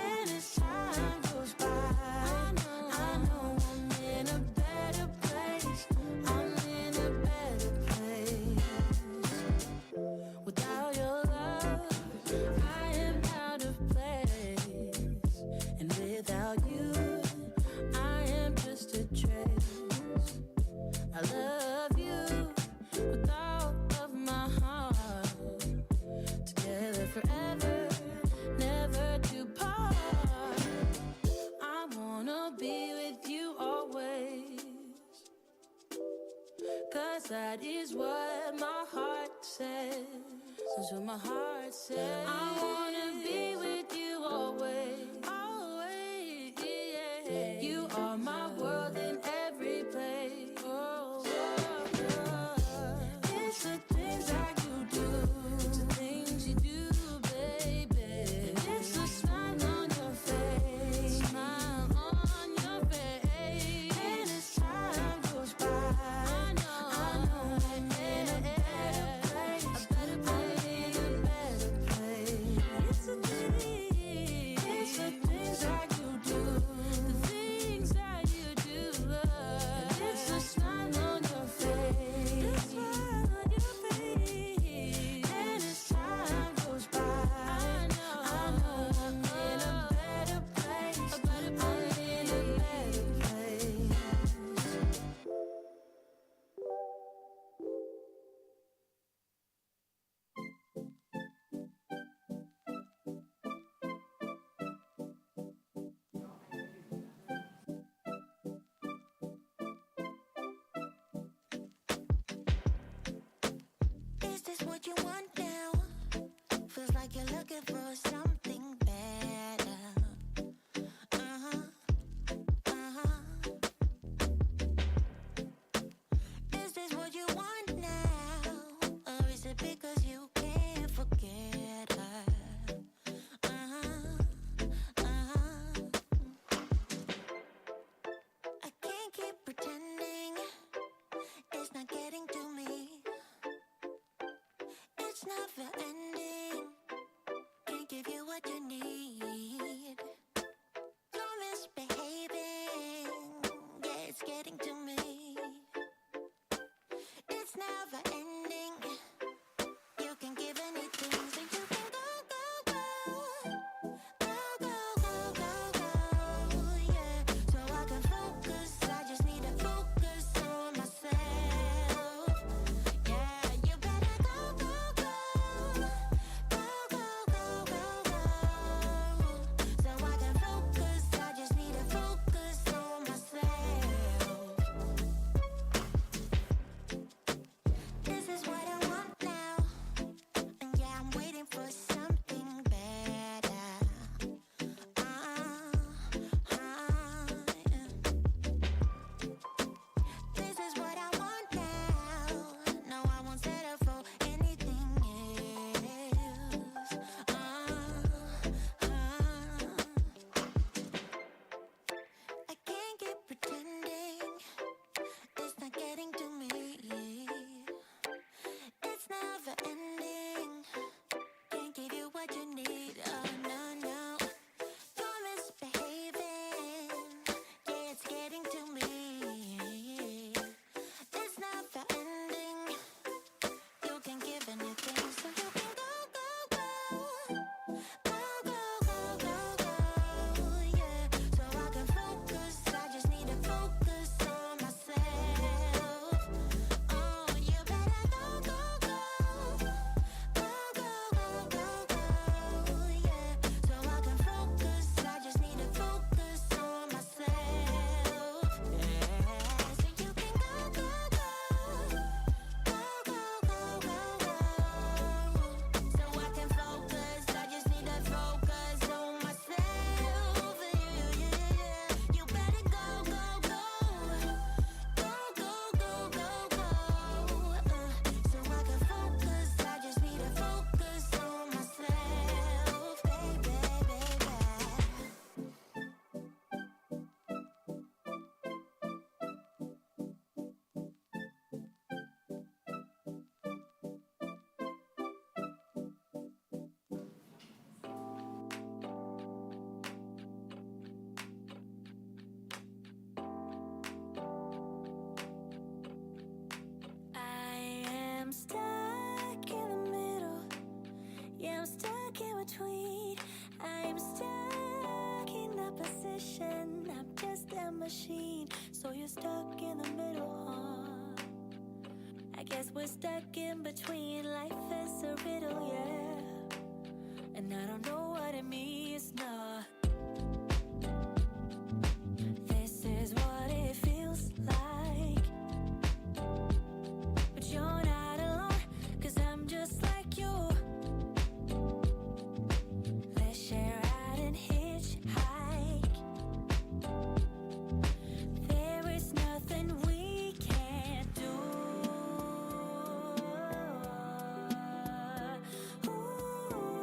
And as time goes by, I know I'm in a better place. I'm in a better place. Without your love, I am out of place. And without you, I am just a trace. I love you with all of my heart. Together forever, never to part. I wanna be with you always, 'cause that is what my heart says. That's what my heart says. I wanna be with you always, always, yeah. You are my world in every place. Oh, oh, oh. It's the things that you do, it's the things you do, baby. And it's the smile on your face, smile on your face. And as time goes by, I know I'm in a better place. A better place, in a better place. It's the things that you do, the things that you do. And it's the smile on your face, the smile on your face. And as time goes by, I know I'm in a better place. A better place, in a better place. Is this what you want now? Feels like you're looking for something better. Uh-huh, uh-huh. Is this what you want now? Or is it because you can't forget her? Uh-huh, uh-huh. I can't keep pretending it's not getting to me. It's never ending. Can't give you what you need. You're misbehaving. Yeah, it's getting to me. It's never ending. You can give anything, so you can go, go, go. Go, go, go, go, go. Yeah, so I can focus. I just need to focus on myself. Yeah, you better go, go, go. doing your thing so you can go, go, go. Go, go, go, go, go, yeah. So I can focus, I just need to focus on myself. Oh, you better go, go, go. Go, go, go, go, go, yeah. So I can focus, I just need to focus on myself. Yeah. So you can go, go, go. Go, go, go, go, go. So I can focus, I just need to focus on myself. Yeah, yeah, yeah. You better go, go, go. Go, go, go, go, go. So I can focus, I just need to focus on myself, baby, baby. I am stuck in the middle. Yeah, I'm stuck in between. I'm stuck in a position. I'm just a machine. So you're stuck in the middle, huh? I guess we're stuck in between. Life is a riddle, yeah. And I don't know what it means, no. This is what it feels like. But you're not alone, 'cause I'm just like you. Let's share out and hitchhike. There is nothing we can't do. Ooh,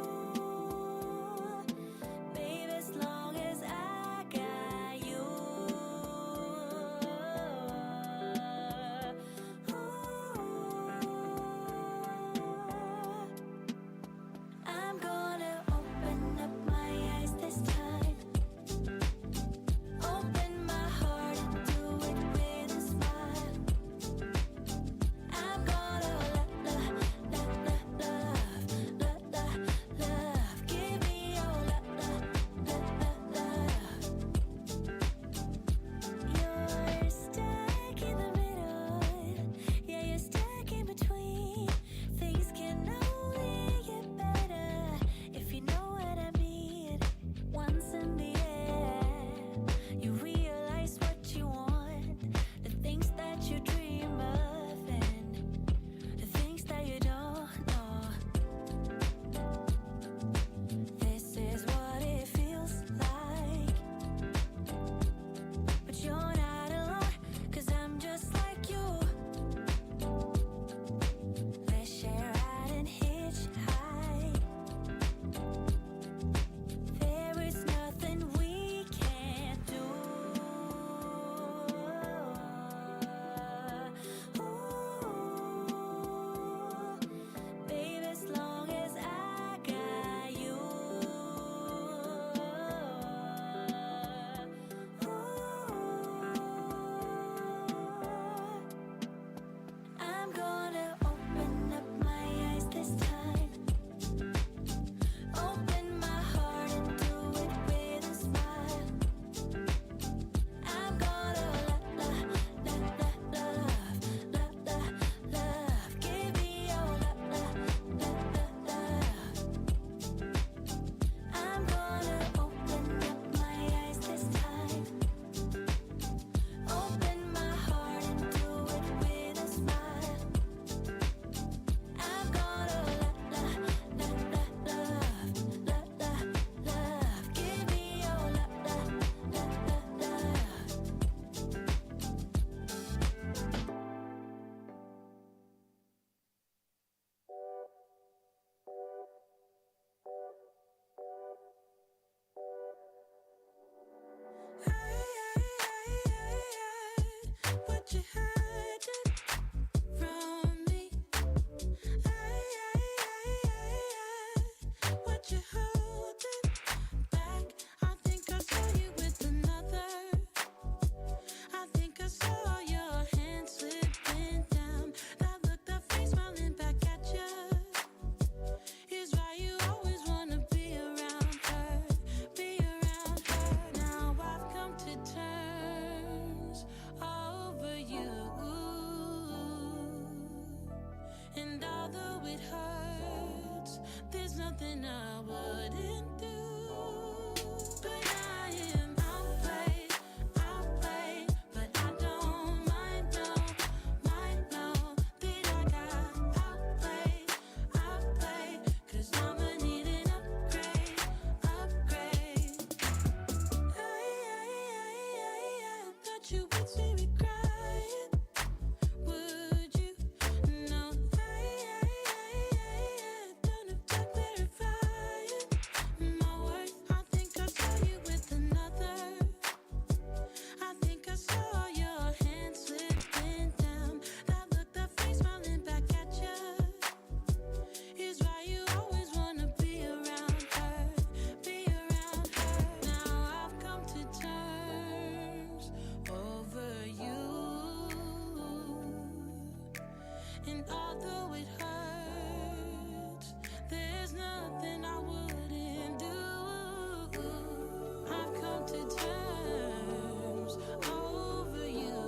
although it hurts, there's nothing I wouldn't do. But I am outplayed, but I don't mind, no, that I got outplayed, 'cause I'ma need an upgrade. Thought you would see me crying, would you? No, don't have to clarify it. My worth, I think I saw you with another. I think I saw your hand slipping down. That look, that face smiling back at you is why you always wanna be around her, Now I've come to terms over you, and although it hurts, there's nothing I wouldn't do. I've come to terms over you,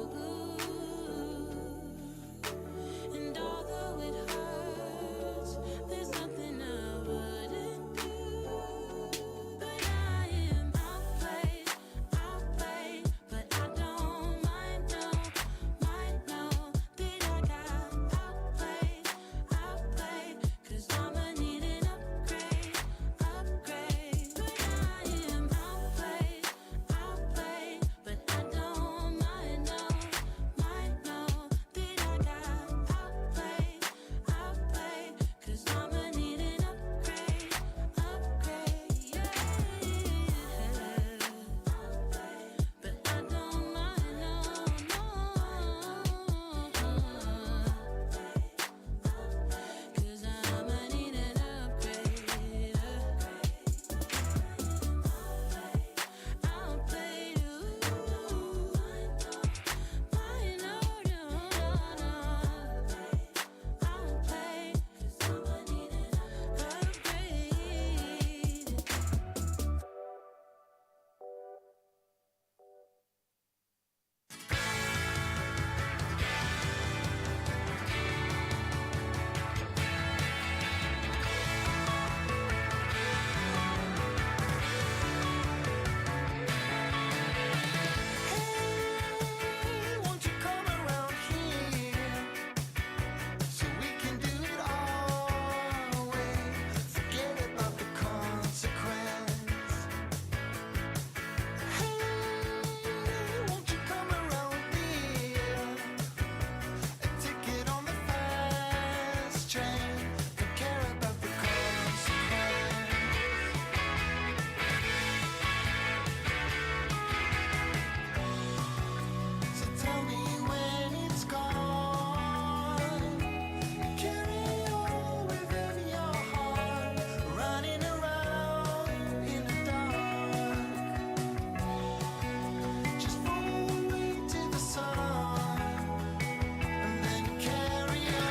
and although it hurts, there's nothing I wouldn't do. But I am outplayed, but I don't mind, no, that I got outplayed, 'cause I'ma need an upgrade. But I am outplayed, but I don't mind, no, that I got outplayed, 'cause I'ma need an upgrade, yeah. But I don't mind, no, 'cause I'ma need an upgrade, outplayed, outplayed, 'cause I'ma need an upgrade. Won't you come around here so we can do it our way? Forget about the consequence. Hey, won't you come around here? A ticket on the fast train. Don't care about the consequence. So tell me when it's gone. Carry on within your heart, running around in the dark. Just fall away to the sun, and then carry on.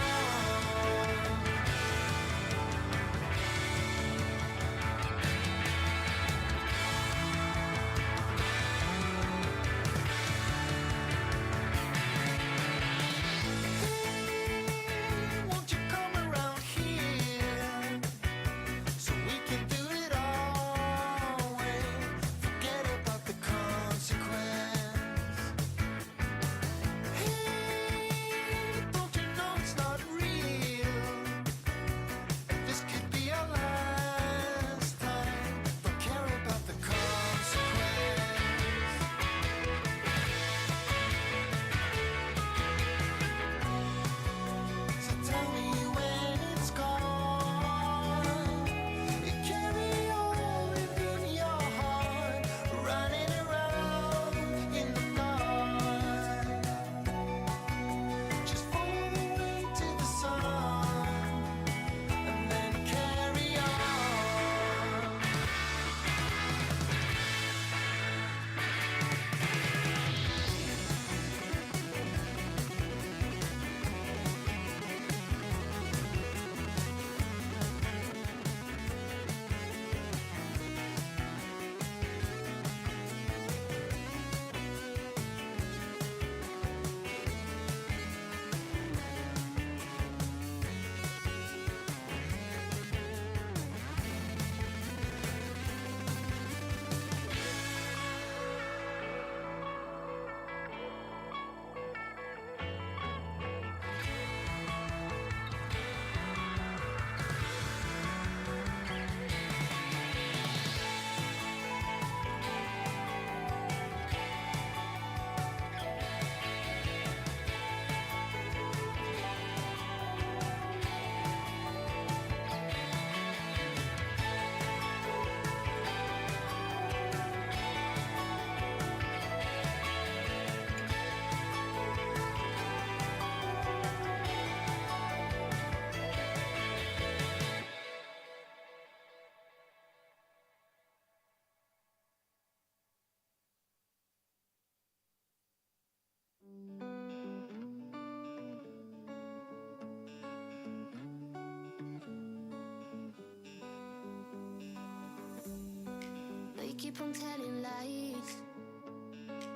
keep on telling lies.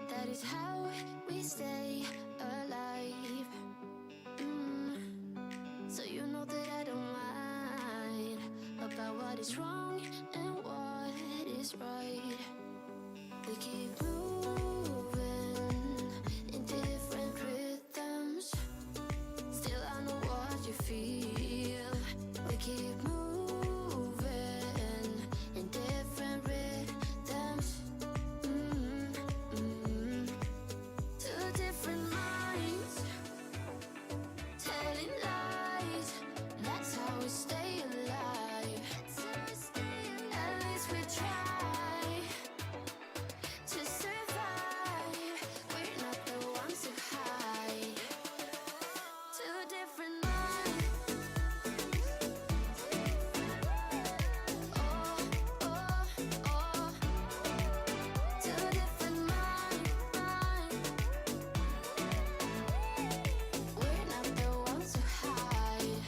That is how we stay alive. So you know that I don't mind about what is wrong and what is right. We keep moving in different rhythms. Still I know what you feel. We keep moving in different rhythms. Two different minds telling lies. That's how we stay alive. At least we try to survive. We're not the ones who hide. Two different minds. Oh, oh, oh. Two different minds. We're not the ones who hide.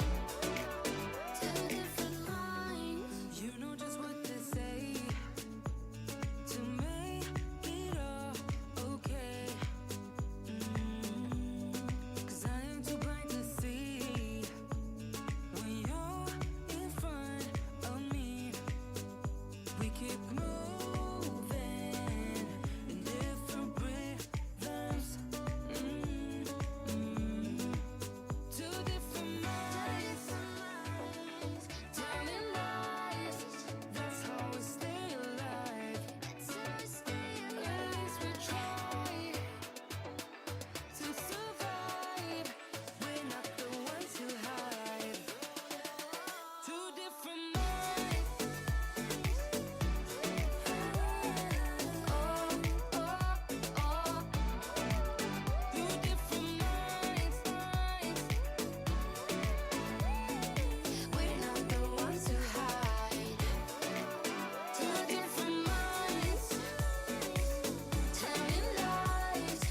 Two different minds. You know just what to say to make it all okay. 'Cause I am too blind to see when you're in front of me. We keep moving in different rhythms. Two different minds telling lies. That's how we stay alive. At least we try to survive. We're not the ones who hide. Two different minds. Oh, oh, oh. Two different minds. We're not the ones who hide. Two different minds telling lies.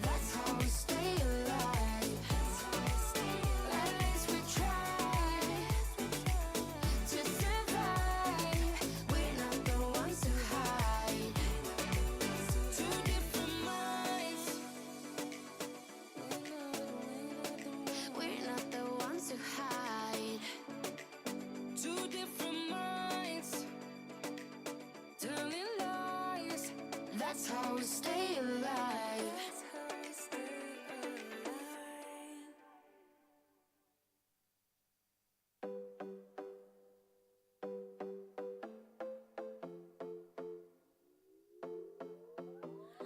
That's how we stay alive. At least we try to survive. We're not the ones who hide. Two different minds. We're not the ones who hide. Two different minds telling lies. That's how we stay alive. That's how we stay alive.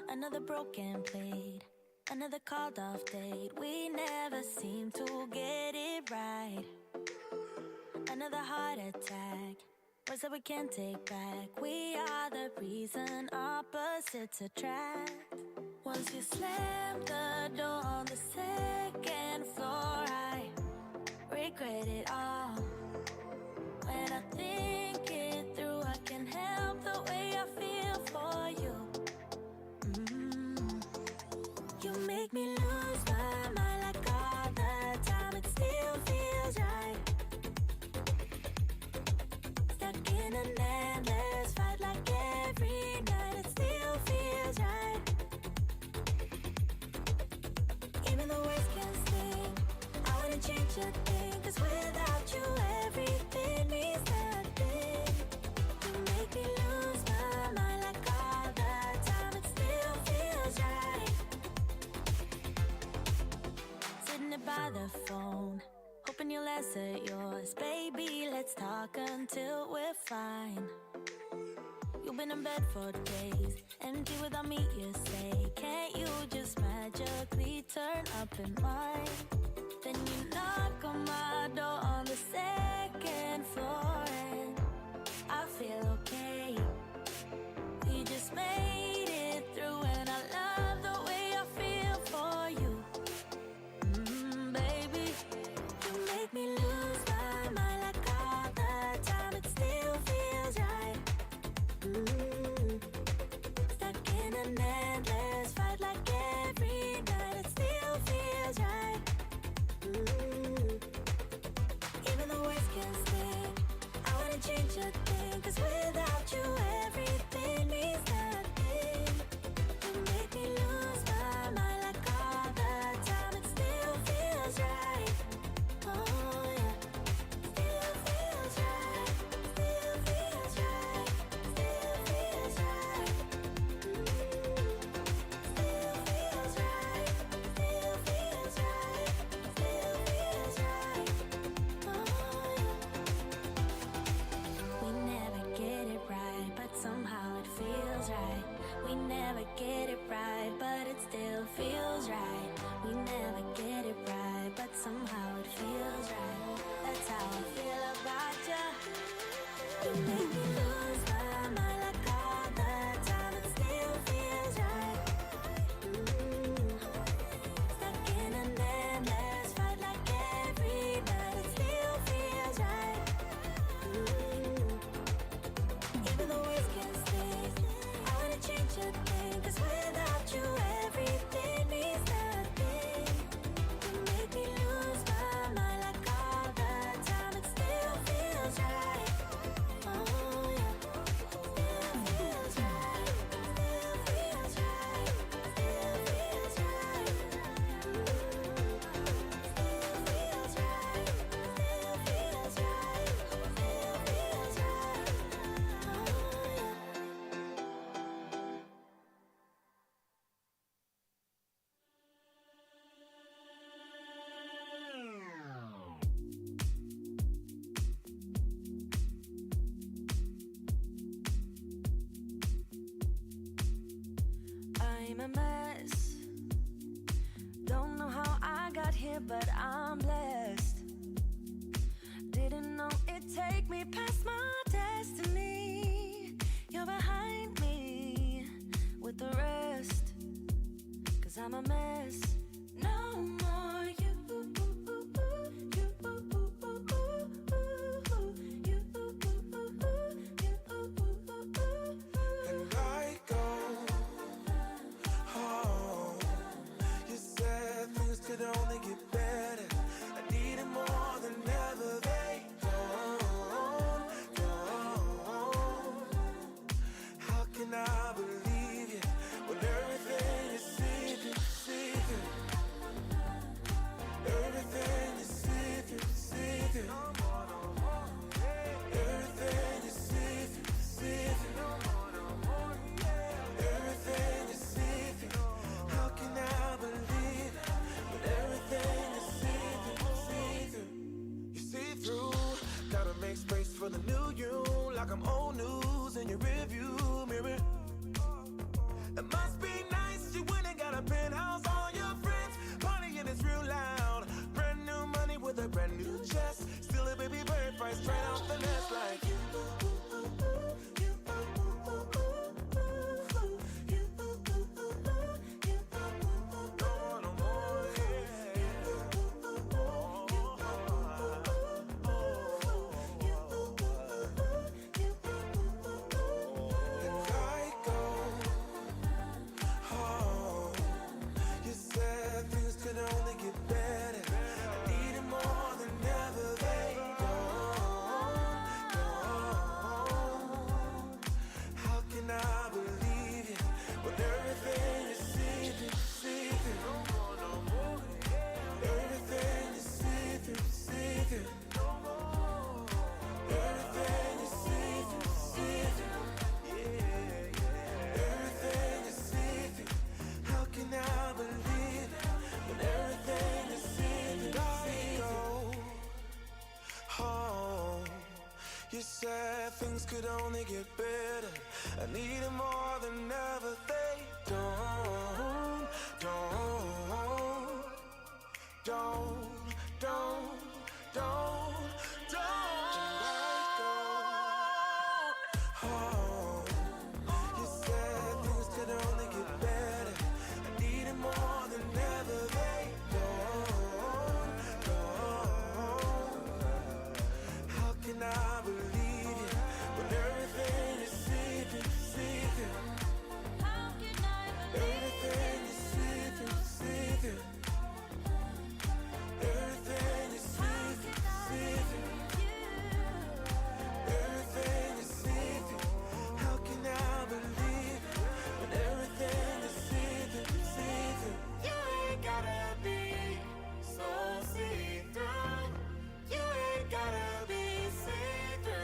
Another broken plate, another called off date. We never seem to get it right. Another heart attack, words that we can't take back. We are the reason opposites attract. Once you slam the door on the second floor, I regret it all. When I think it through, I can't help the way I feel for you. You make me lose my mind like all the time. It still feels right. Stuck in an endless fight like every night. It still feels right. Even the words can sting, I wouldn't change a thing. 'Cause without you everything means nothing. You make me lose my mind like all the time. It still feels right. Sitting there by the phone, hoping you'll answer yours. Baby, let's talk until we're fine. You've been in bed for days, empty without me, you say. Can't you just magically turn up in mine? Then you knock on my door on the second floor, and I feel okay. You just made it through, and I love the way I feel for you. Baby, you make me lose my mind like all the time. It still feels right. Stuck in an endless fight like every night. It still feels right. Even the words can sting, I wouldn't change a thing. 'Cause without you everything means became a mess. Don't know how I got here, but I'm blessed. Didn't know it'd take me past my destiny. You're behind me with the rest, 'cause I'm a mess. No more you. And I go home. You said things could only get better. I needed more than ever. They don't. How can I believe you when everything is secret? Everything is secret. Everything is secret. Everything is secret. How can I believe it when everything is secret? You see through, gotta make space for the new you, like I'm old news in your rearview mirror. It must be nice, you went and got a penthouse, all your friends partying, it's real loud. Brand new money with a brand new chest, still a baby bird price straight off the nest like you. Things could only get better. I need it more than ever. They don't. You said things could only get better. I need it more than ever. They don't. How can I believe you when everything is secret? How can I believe Everything is secret. Everything is secret. Everything is secret. How can I believe it when everything is secret? you ain't gotta be so see-through. You ain't gotta be see-through.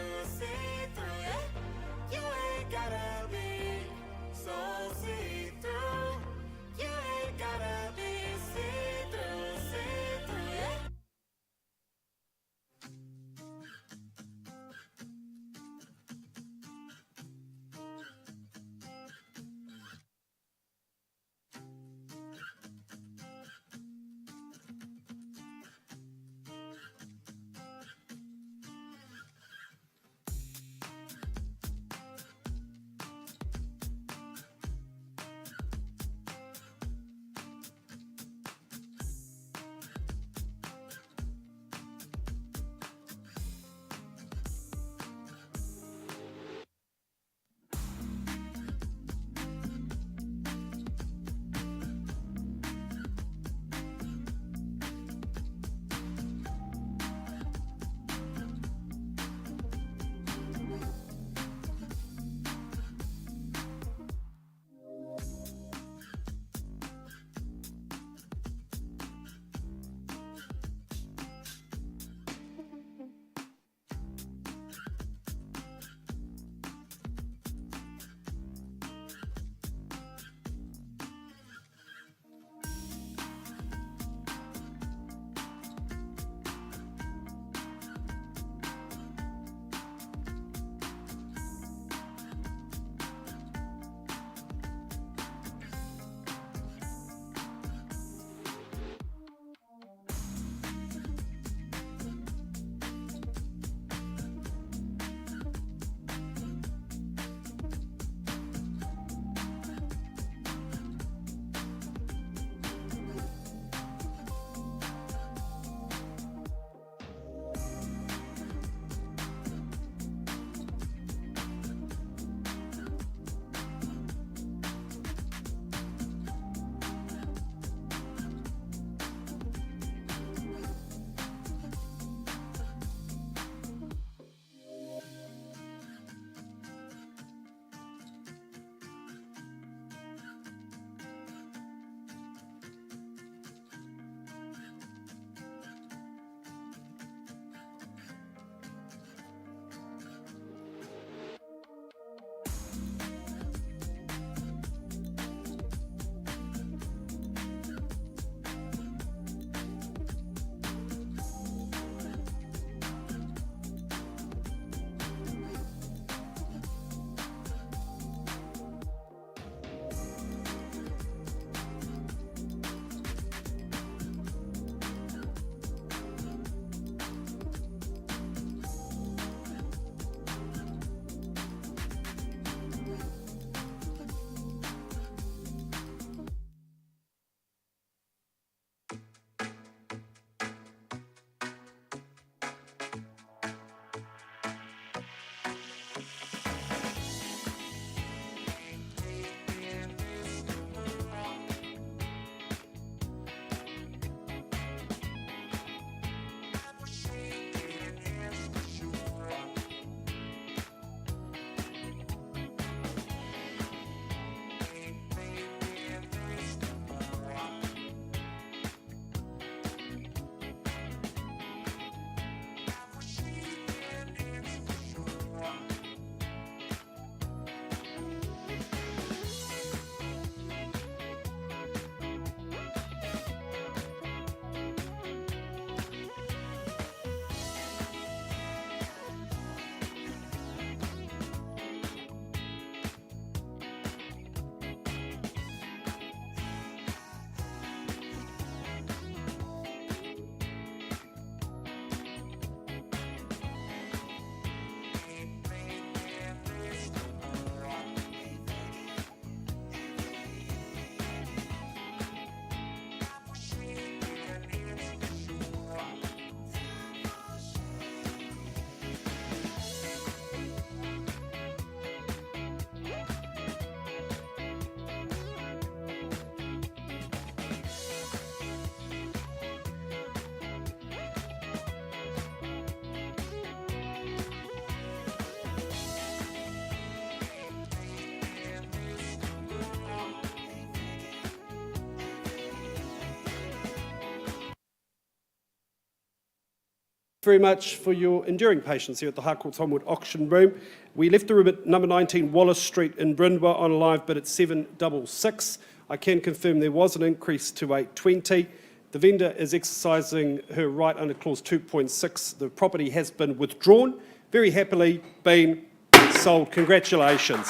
very much for your enduring patience here at the Harcourts Holmwood auction room. We left the room at number 19 Wallace Street in Brindwa on a live bid at 766. I can confirm there was an increase to 820. The vendor is exercising her right under clause 2.6. The property has been withdrawn, very happily been sold. Congratulations.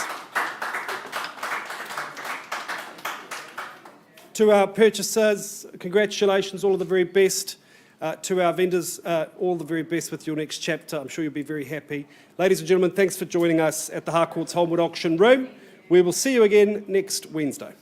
To our purchasers, congratulations, all of the very best. To our vendors, all the very best with your next chapter. I'm sure you'll be very happy. Ladies and gentlemen, thanks for joining us at the Harcourts Holmwood auction room. We will see you again next Wednesday.